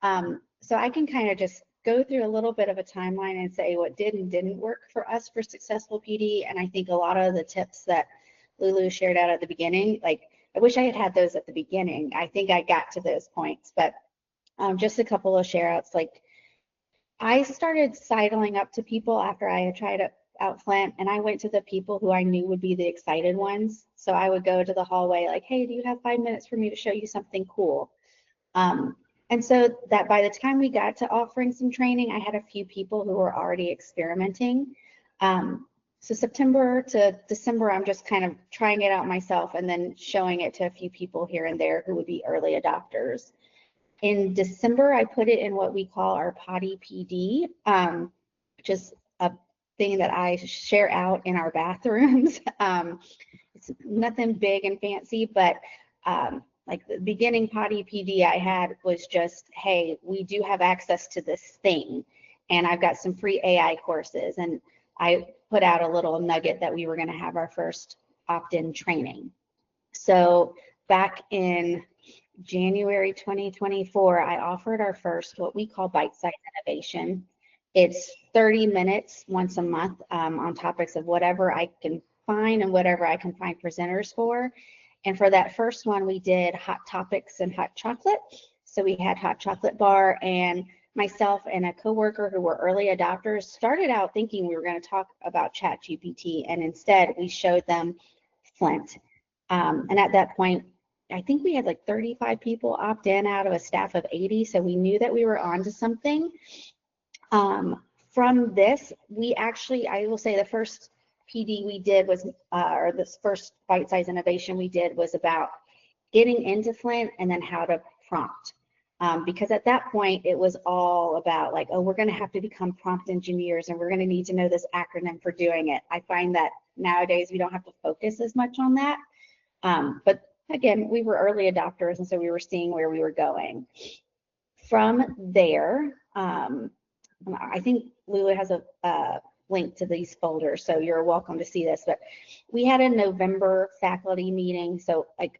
D: So I can kind of just go through a little bit of a timeline and say what did and didn't work for us for successful PD. And I think a lot of the tips that Lulu shared out at the beginning, like I wish I had had those at the beginning. I think I got to those points, but just a couple of share outs. Like I started sidling up to people after I had tried out Flint, and I went to the people who I knew would be the excited ones. So I would go to the hallway like, hey, do you have 5 minutes for me to show you something cool? And so that by the time we got to offering some training, I had a few people who were already experimenting. So September to December, I'm just kind of trying it out myself and then showing it to a few people here and there who would be early adopters. In December, I put it in what we call our potty PD, which is a thing that I share out in our bathrooms. It's nothing big and fancy, but like the beginning potty PD I had was just, hey, we do have access to this thing, and I've got some free AI courses, and I put out a little nugget that we were going to have our first opt-in training. So back in January 2024, I offered our first what we call bite-sized innovation. It's 30 minutes once a month on topics of whatever I can find and whatever I can find presenters for. And for that first one, we did hot topics and hot chocolate. So we had hot chocolate bar, and myself and a coworker who were early adopters started out thinking we were going to talk about ChatGPT, and instead we showed them Flint. And at that point, I think we had like 35 people opt in out of a staff of 80, so we knew that we were onto something. From this, we actually, I will say the first PD we did was, or this first bite-sized innovation we did was about getting into Flint and then how to prompt. Because at that point, it was all about like, oh, we're going to have to become prompt engineers and we're going to need to know this acronym for doing it. I find that nowadays we don't have to focus as much on that. But again, we were early adopters, and so we were seeing where we were going. From there, I think Lulu has a link to these folders, so you're welcome to see this, but we had a November faculty meeting, so like,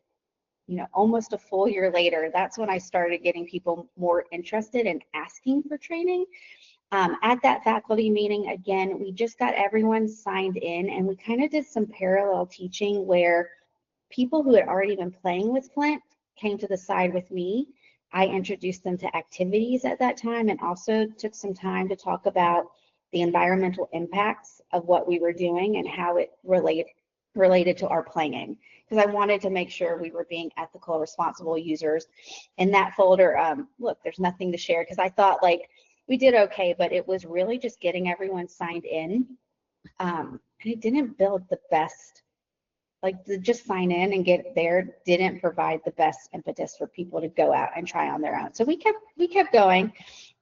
D: you know, almost a full year later, that's when I started getting people more interested in asking for training. At that faculty meeting, again, we just got everyone signed in, and we kind of did some parallel teaching where people who had already been playing with Flint came to the side with me. I introduced them to activities at that time and also took some time to talk about the environmental impacts of what we were doing and how it related to our playing, because I wanted to make sure we were being ethical, responsible users. In that folder, look, there's nothing to share because I thought like we did okay, but it was really just getting everyone signed in. And it didn't build the best, like the just sign in and get there didn't provide the best impetus for people to go out and try on their own. So we kept going.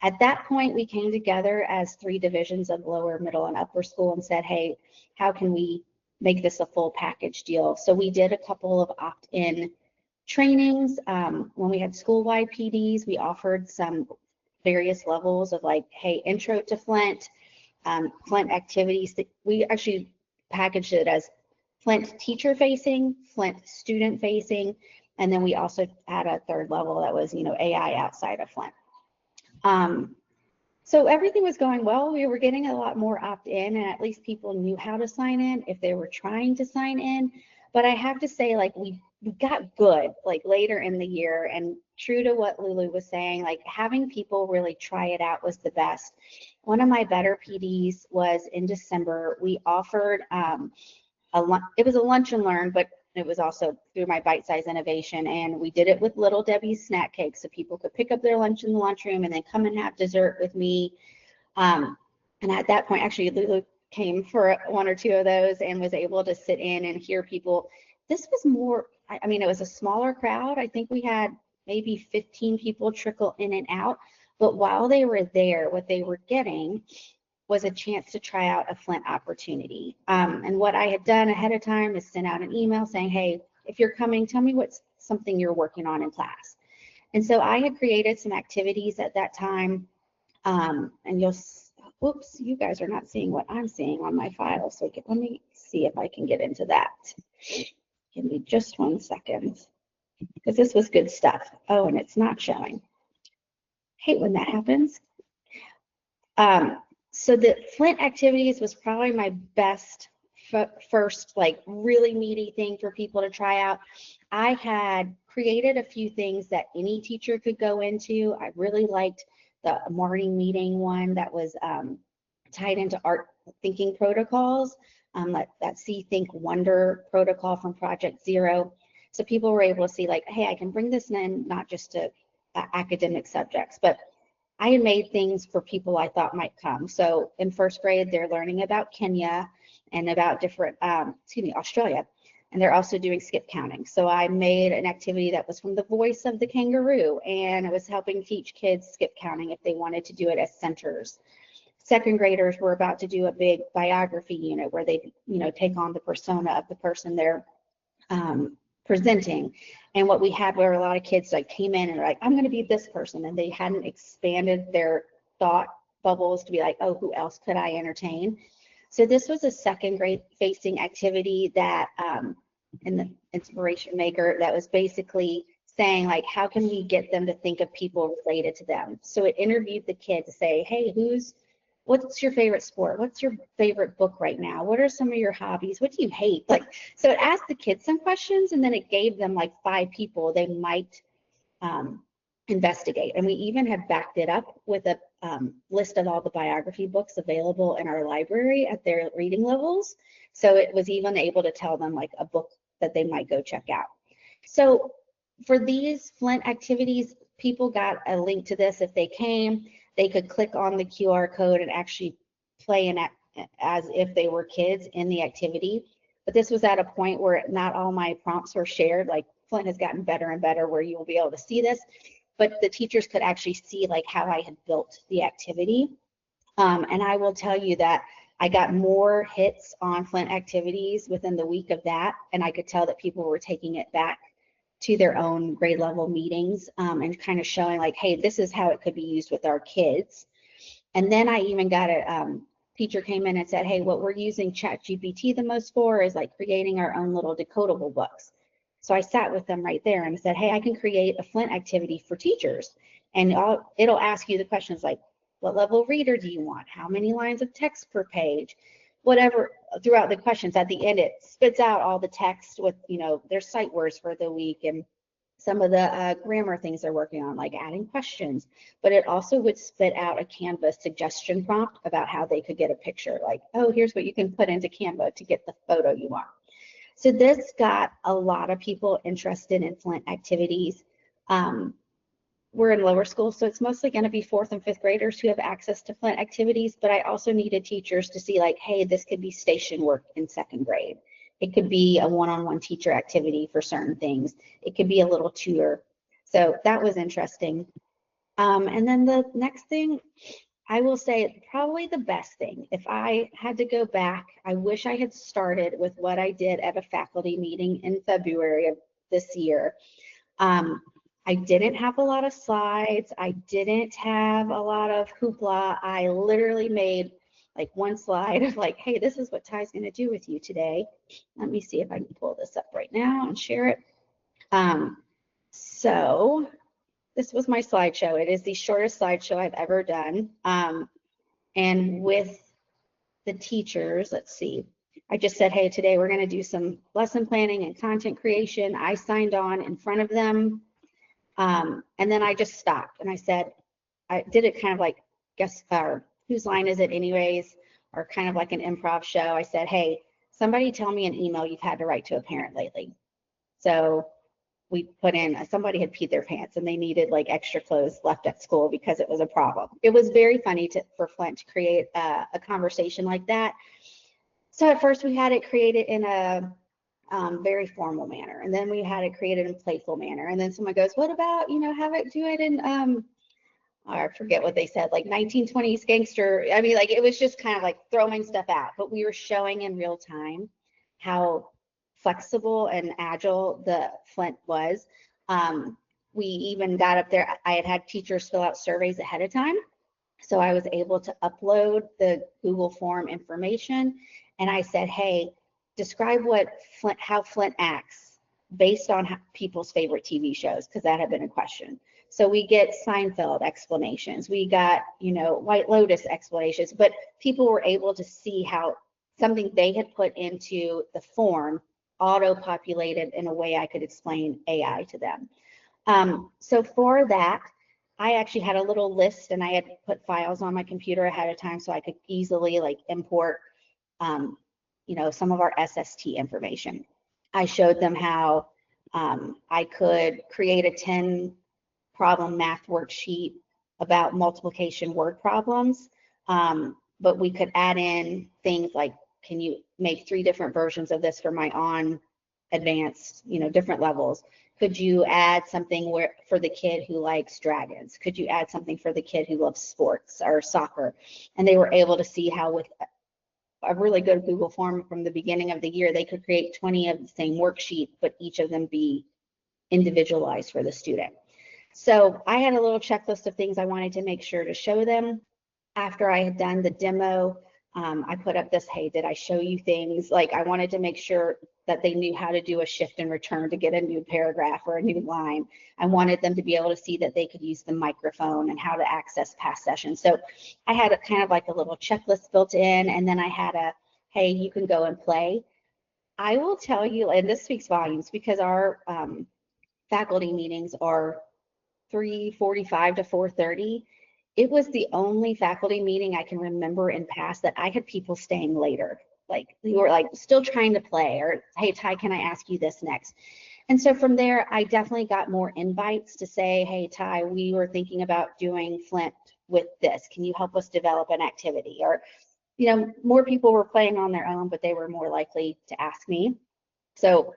D: At that point, we came together as 3 divisions of lower, middle, and upper school and said, hey, how can we make this a full package deal? So we did a couple of opt-in trainings. When we had school-wide PDs, we offered some various levels of like, hey, intro to Flint, Flint activities. That we actually packaged it as Flint teacher facing, Flint student facing, and then we also had a third level that was, AI outside of Flint. So everything was going well. We were getting a lot more opt-in, and at least people knew how to sign in if they were trying to sign in. But I have to say, like, we got good like later in the year, and true to what Lulu was saying, like having people really try it out was the best. One of my better PDs was in December. We offered it was a lunch and learn, but it was also through my bite-size innovation, and we did it with Little Debbie's snack cakes, so people could pick up their lunch in the lunchroom and then come and have dessert with me. And at that point, actually, Lulu came for one or two of those and was able to sit in and hear people. This was more, I mean, it was a smaller crowd. I think we had maybe 15 people trickle in and out, but while they were there, what they were getting was a chance to try out a Flint opportunity. And what I had done ahead of time is send out an email saying, hey, if you're coming, tell me what's something you're working on in class. And so I had created some activities at that time. And whoops, you guys are not seeing what I'm seeing on my file. So let me see if I can get into that. Give me just 1 second, because this was good stuff. Oh, and it's not showing. Hate when that happens. So the Flint activities was probably my best first, like really meaty thing for people to try out. I had created a few things that any teacher could go into. I really liked the morning meeting one that was tied into art thinking protocols, that See, Think, Wonder protocol from Project Zero. So people were able to see like, hey, I can bring this in not just to academic subjects, but I had made things for people I thought might come. So in first grade, they're learning about Kenya and about different, Australia. And they're also doing skip counting. So I made an activity that was from the voice of the kangaroo, and it was helping teach kids skip counting if they wanted to do it as centers. Second graders were about to do a big biography unit where they, take on the persona of the person they're presenting. And what we had were a lot of kids like came in and were like, I'm going to be this person, and they hadn't expanded their thought bubbles to be like, oh, who else could I entertain? So this was a second grade facing activity that in the Inspiration Maker that was basically saying like, how can we get them to think of people related to them? So it interviewed the kid to say, hey, what's your favorite sport? What's your favorite book right now? What are some of your hobbies? What do you hate? Like, so it asked the kids some questions, and then it gave them like 5 people they might investigate. And we even had backed it up with a list of all the biography books available in our library at their reading levels. So it was even able to tell them like a book that they might go check out. So for these Flint activities, people got a link to this if they came. They could click on the QR code and actually play as if they were kids in the activity. But this was at a point where not all my prompts were shared. Like Flint has gotten better and better where you will be able to see this, but the teachers could actually see like how I had built the activity. And I will tell you that I got more hits on Flint activities within the week of that, and I could tell that people were taking it back to their own grade level meetings and kind of showing like, hey, this is how it could be used with our kids. And then I even got a teacher came in and said, hey, what we're using ChatGPT the most for is like creating our own little decodable books. So I sat with them right there and said, hey, I can create a Flint activity for teachers. And it'll ask you the questions like, what level reader do you want? How many lines of text per page? Whatever, throughout the questions. At the end, it spits out all the text with, their sight words for the week and some of the grammar things they're working on, like adding questions. But it also would spit out a Canva suggestion prompt about how they could get a picture, like, oh, here's what you can put into Canva to get the photo you want. So this got a lot of people interested in Flint activities. We're in lower school, so it's mostly going to be 4th and 5th graders who have access to Flint activities, but I also needed teachers to see like, hey, this could be station work in 2nd grade. It could be a one-on-one teacher activity for certain things. It could be a little tutor. So that was interesting. And then the next thing, I will say probably the best thing, if I had to go back, I wish I had started with what I did at a faculty meeting in February of this year. I didn't have a lot of slides. I didn't have a lot of hoopla. I literally made like one slide of like, hey, this is what Ty's going to do with you today. Let me see if I can pull this up right now and share it. So this was my slideshow. It is the shortest slideshow I've ever done. And with the teachers, let's see, I just said, hey, today we're going to do some lesson planning and content creation. I signed on in front of them. And then I just stopped and I said, I did it kind of like, guess, whose line is it anyways? Or kind of like an improv show. I said, hey, somebody tell me an email you've had to write to a parent lately. So we put in, somebody had peed their pants and they needed like extra clothes left at school because it was a problem. It was very funny for Flint to create a conversation like that. So at first we had it created in a very formal manner, and then we had it created in a playful manner. And then someone goes, what about, have it do it in, I forget what they said, like 1920s gangster. I mean, like it was just kind of like throwing stuff out, but we were showing in real time how flexible and agile the Flint was. We even got up there, I had teachers fill out surveys ahead of time. So I was able to upload the Google form information. And I said, hey, describe how Flint acts based on people's favorite TV shows, because that had been a question. So we get Seinfeld explanations. We got, White Lotus explanations, but people were able to see how something they had put into the form auto-populated in a way I could explain AI to them. So for that, I actually had a little list and I had put files on my computer ahead of time so I could easily like import, some of our SST information. I showed them how I could create a 10 problem math worksheet about multiplication word problems, but we could add in things like, can you make 3 different versions of this for my on advanced, different levels? Could you add something for the kid who likes dragons? Could you add something for the kid who loves sports or soccer? And they were able to see how with a really good Google form from the beginning of the year, they could create 20 of the same worksheet, but each of them be individualized for the student. So I had a little checklist of things I wanted to make sure to show them. After I had done the demo, I put up this, hey, did I show you things? Like I wanted to make sure that they knew how to do a shift and return to get a new paragraph or a new line. I wanted them to be able to see that they could use the microphone and how to access past sessions. So I had a kind of like a little checklist built in, and then I had hey, you can go and play. I will tell you, and this speaks volumes, because our faculty meetings are 3:45 to 4:30. It was the only faculty meeting I can remember in past that I had people staying later. Like you were like still trying to play, or hey, Ty, can I ask you this next? And so from there, I definitely got more invites to say, hey, Ty, we were thinking about doing Flint with this. Can you help us develop an activity? Or, more people were playing on their own, but they were more likely to ask me. So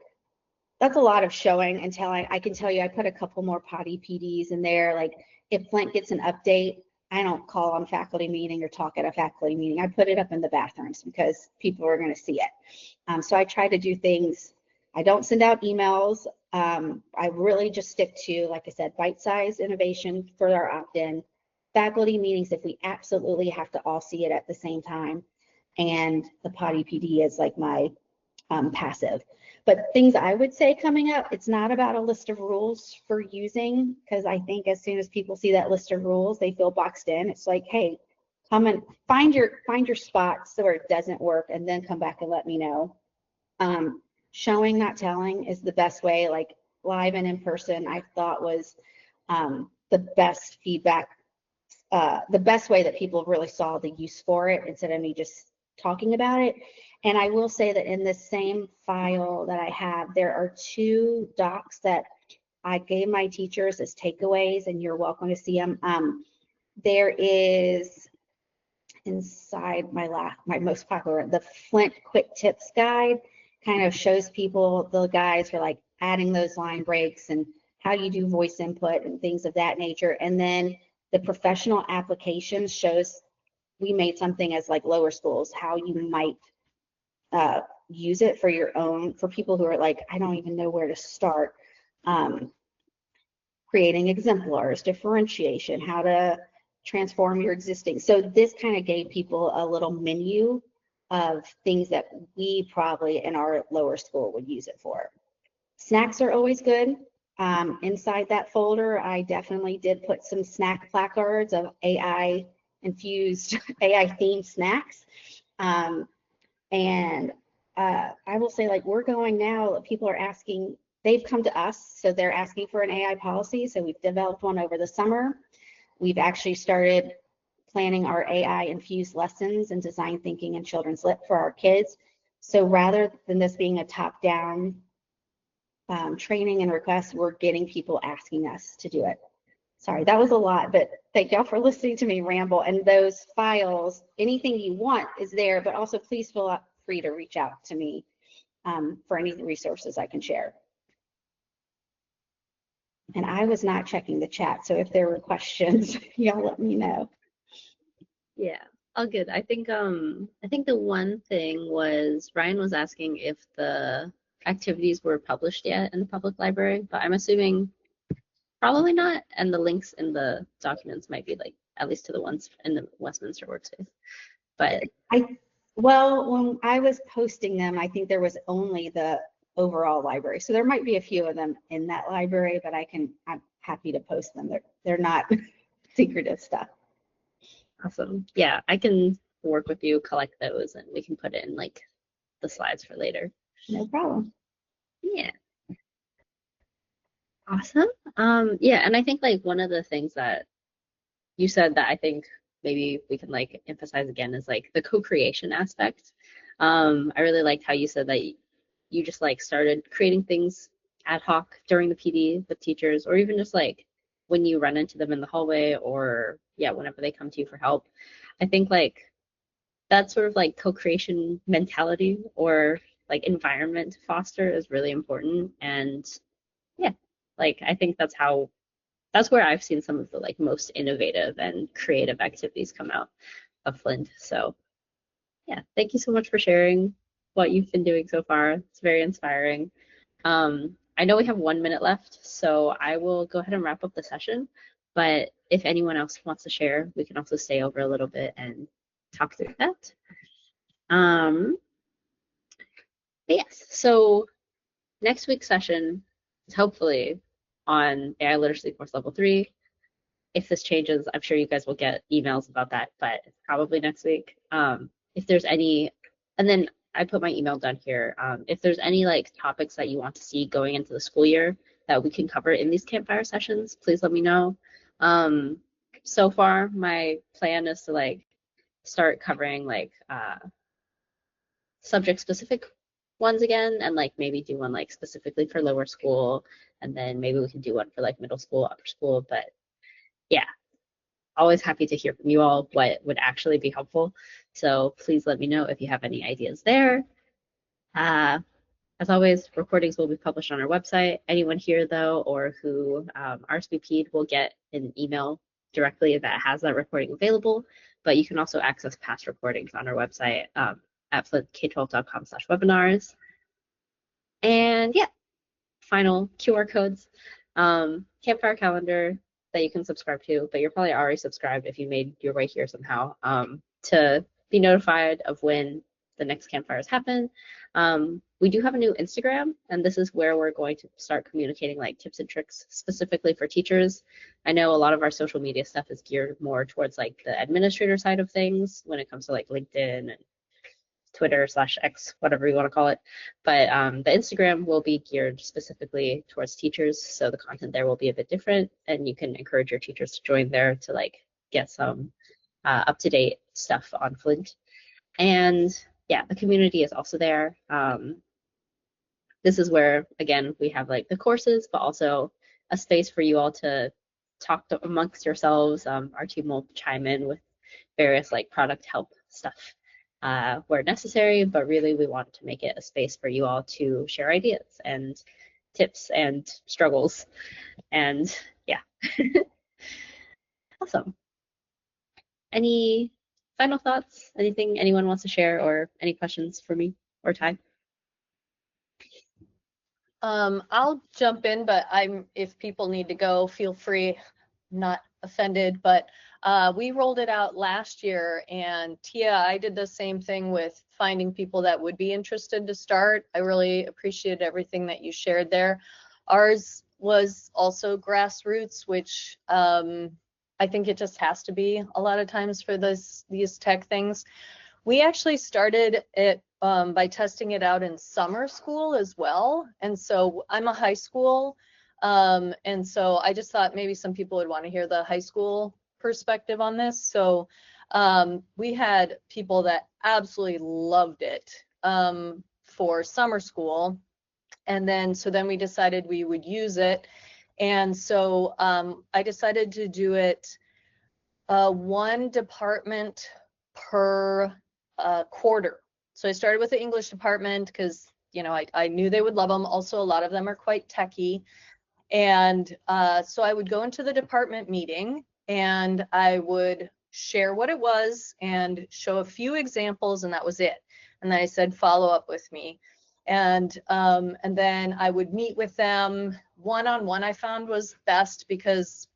D: that's a lot of showing and telling. I can tell you, I put a couple more potty PDs in there. Like if Flint gets an update, I don't call on faculty meeting or talk at a faculty meeting. I put it up in the bathrooms because people are going to see it. So I try to do things. I don't send out emails. I really just stick to, like I said, bite-sized innovation for our opt-in. Faculty meetings, if we absolutely have to all see it at the same time. And the potty PD is like my passive. But things I would say coming up, it's not about a list of rules for using, because I think as soon as people see that list of rules, they feel boxed in. It's like, hey, come and find your spots where it doesn't work, and then come back and let me know. Showing, not telling is the best way. Like live and in person, I thought was the best feedback, the best way that people really saw the use for it instead of me just talking about it. And I will say that in this same file that I have, there are 2 docs that I gave my teachers as takeaways, and you're welcome to see them. There is inside my most popular, the Flint Quick Tips Guide, kind of shows people the guides for like adding those line breaks and how you do voice input and things of that nature. And then the professional applications shows we made something as like lower schools, how you might use it for your own, for people who are like, I don't even know where to start. creating exemplars, differentiation, how to transform your existing. So this kind of gave people a little menu of things that we probably in our lower school would use it for. Snacks are always good. Inside that folder, I definitely did put some snack placards of AI infused, AI themed snacks. And I will say, like, we're going now, people are asking, they've come to us, so they're asking for an AI policy. So we've developed one over the summer. We've actually started planning our AI infused lessons and design thinking and children's lit for our kids. So rather than this being a top down training and request, we're getting people asking us to do it. Sorry, that was a lot, but thank y'all for listening to me ramble. And those files, anything you want is there, but also please feel free to reach out to me for any resources I can share. And I was not checking the chat, so if there were questions, y'all let me know.
A: Yeah, all good. I think the one thing was Ryan was asking if the activities were published yet in the public library, but I'm assuming probably not, and the links in the documents might be like at least to the ones in the Westminster workspace. But
D: well, when I was posting them, I think there was only the overall library. So there might be a few of them in that library, but I'm happy to post them. They're not secretive stuff.
A: Awesome. Yeah, I can work with you, collect those, and we can put it in like the slides for later.
D: No problem.
A: Yeah. Awesome. Yeah, and I think like one of the things that you said that I think maybe we can like emphasize again is like the co-creation aspect. I really liked how you said that you just like started creating things ad hoc during the PD with teachers, or even just like when you run into them in the hallway, or yeah, whenever they come to you for help. I think like that sort of like co-creation mentality or like environment to foster is really important. And yeah, like I think that's where I've seen some of the like most innovative and creative activities come out of Flint. So yeah, thank you so much for sharing what you've been doing so far. It's very inspiring. I know we have 1 minute left, so I will go ahead and wrap up the session. But if anyone else wants to share, we can also stay over a little bit and talk through that. But yes, so next week's session is hopefully on AI Literacy Course Level 3. If this changes, I'm sure you guys will get emails about that, but it's probably next week. If there's any, and then I put my email down here. If there's any like topics that you want to see going into the school year that we can cover in these campfire sessions, please let me know. So far, my plan is to like start covering like subject specific ones again, and like maybe do one like specifically for lower school, and then maybe we can do one for like middle school, upper school. But yeah, always happy to hear from you all what would actually be helpful. So please let me know if you have any ideas there. As always, recordings will be published on our website. Anyone here though, or who RSVP'd will get an email directly that has that recording available, but you can also access past recordings on our website at flintk12.com/webinars. And yeah, final QR codes, Campfire calendar that you can subscribe to, but you're probably already subscribed if you made your way here somehow, to be notified of when the next campfires happen. We do have a new Instagram, and this is where we're going to start communicating like tips and tricks specifically for teachers. I know a lot of our social media stuff is geared more towards like the administrator side of things when it comes to like LinkedIn and Twitter/X, whatever you want to call it. But the Instagram will be geared specifically towards teachers, so the content there will be a bit different, and you can encourage your teachers to join there to like get some up-to-date stuff on Flint. And yeah, the community is also there. This is where, again, we have like the courses, but also a space for you all to talk amongst yourselves. Our team will chime in with various like product help stuff where necessary, but really we want to make it a space for you all to share ideas and tips and struggles. And yeah. Awesome. Any final thoughts? Anything anyone wants to share, or any questions for me or Ty?
C: I'll jump in, but if people need to go, feel free. I'm not offended, but we rolled it out last year, and Tia, I did the same thing with finding people that would be interested to start. I really appreciated everything that you shared there. Ours was also grassroots, which I think it just has to be a lot of times for these tech things. We actually started it by testing it out in summer school as well. And so I'm a high school. And so I just thought maybe some people would want to hear the high school perspective on this. So we had people that absolutely loved it for summer school. And then we decided we would use it. And so I decided to do it one department per quarter. So I started with the English department because, you know, I knew they would love them. Also, a lot of them are quite techy. And so I would go into the department meeting and I would share what it was and show a few examples, and that was it. And then I said, follow up with me. And then I would meet with them one-on-one. I found was best because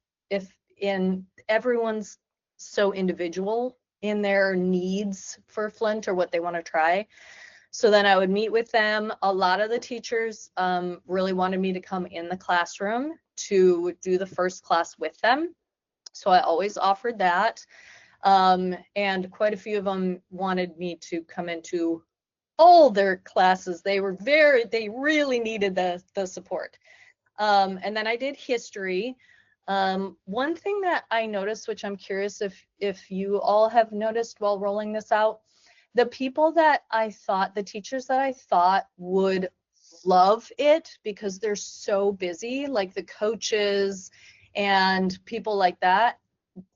C: everyone's so individual in their needs for Flint or what they want to try. So then I would meet with them. A lot of the teachers really wanted me to come in the classroom to do the first class with them. So I always offered that. And quite a few of them wanted me to come into all their classes. They really needed the support. And then I did history. One thing that I noticed, which I'm curious if you all have noticed while rolling this out, the teachers that I thought would love it because they're so busy, like the coaches and people like that,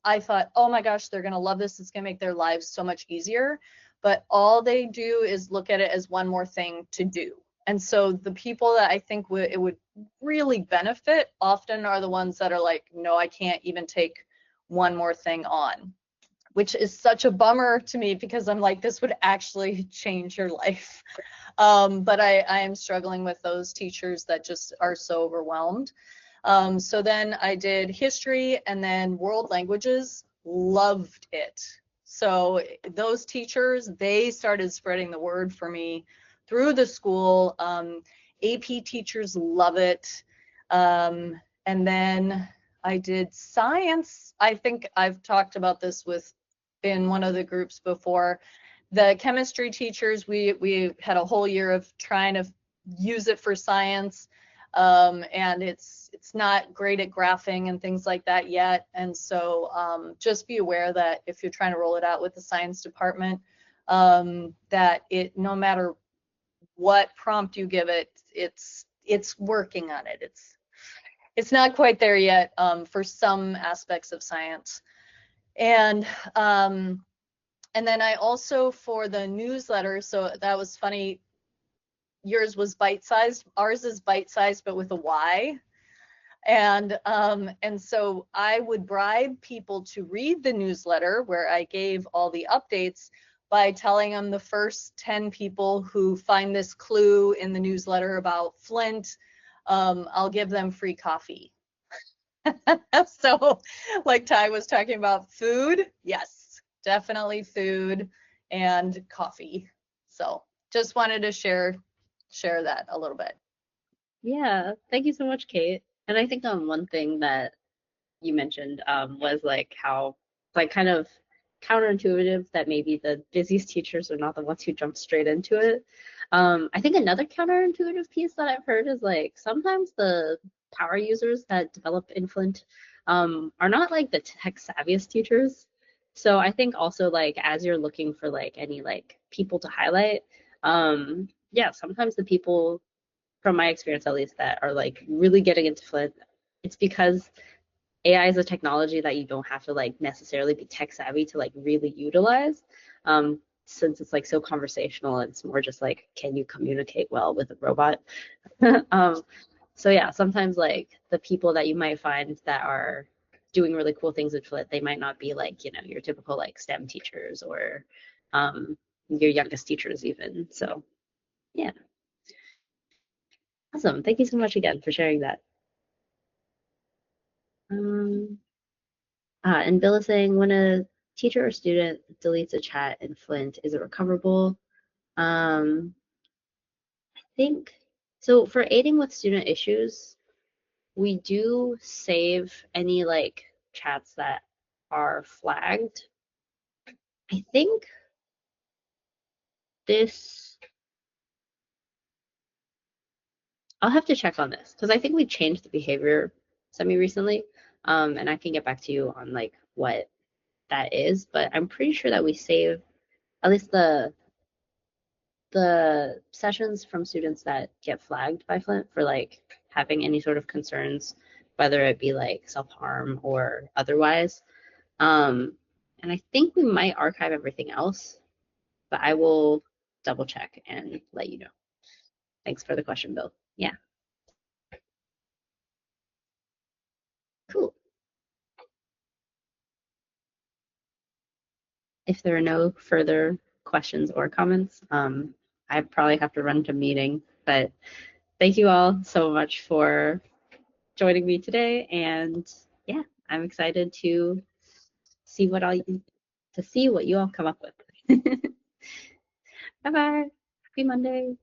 C: I thought, oh my gosh, they're going to love this. It's going to make their lives so much easier. But all they do is look at it as one more thing to do. And so the people that I think it would really benefit often are the ones that are like, no, I can't even take one more thing on, which is such a bummer to me because I'm like, this would actually change your life. But I am struggling with those teachers that just are so overwhelmed. So then I did history and then world languages, loved it. So those teachers, they started spreading the word for me through the school. AP teachers love it. And then I did science. I think I've talked about this in one of the groups before. The chemistry teachers, we had a whole year of trying to use it for science. And it's not great at graphing and things like that yet. And so just be aware that if you're trying to roll it out with the science department, that no matter what prompt you give it, it's working on it. It's not quite there yet for some aspects of science. And then I also, for the newsletter, so that was funny, yours was bite-sized, ours is bite-sized but with a Y. And so I would bribe people to read the newsletter where I gave all the updates by telling them the first 10 people who find this clue in the newsletter about Flint, I'll give them free coffee. So like Ty was talking about food, yes, definitely food and coffee. So just wanted to share that a little bit.
A: Yeah, thank you so much, Kate. And I think one thing that you mentioned was like how like kind of counterintuitive that maybe the busiest teachers are not the ones who jump straight into it. I think another counterintuitive piece that I've heard is like sometimes the power users that develop in Flint are not like the tech savviest teachers. So I think also like as you're looking for like any like people to highlight, yeah, sometimes the people from my experience at least that are like really getting into Flint, it's because AI is a technology that you don't have to like necessarily be tech savvy to like really utilize. Since it's like so conversational, it's more just like, can you communicate well with a robot? So yeah, sometimes like the people that you might find that are doing really cool things with Flint, they might not be like, you know, your typical like STEM teachers or your youngest teachers even. So yeah. Awesome. Thank you so much again for sharing that. And Bill is saying, when a teacher or student deletes a chat in Flint, is it recoverable? I think so. For aiding with student issues, we do save any like chats that are flagged. I think this, I'll have to check on this because I think we changed the behavior semi recently. And I can get back to you on like what that is, but I'm pretty sure that we save at least the sessions from students that get flagged by Flint for like having any sort of concerns, whether it be like self-harm or otherwise. And I think we might archive everything else, but I will double check and let you know. Thanks for the question, Bill. Yeah. Cool. If there are no further questions or comments, I probably have to run to a meeting, but thank you all so much for joining me today. And yeah, I'm excited to see what you all come up with. Bye bye. Happy Monday.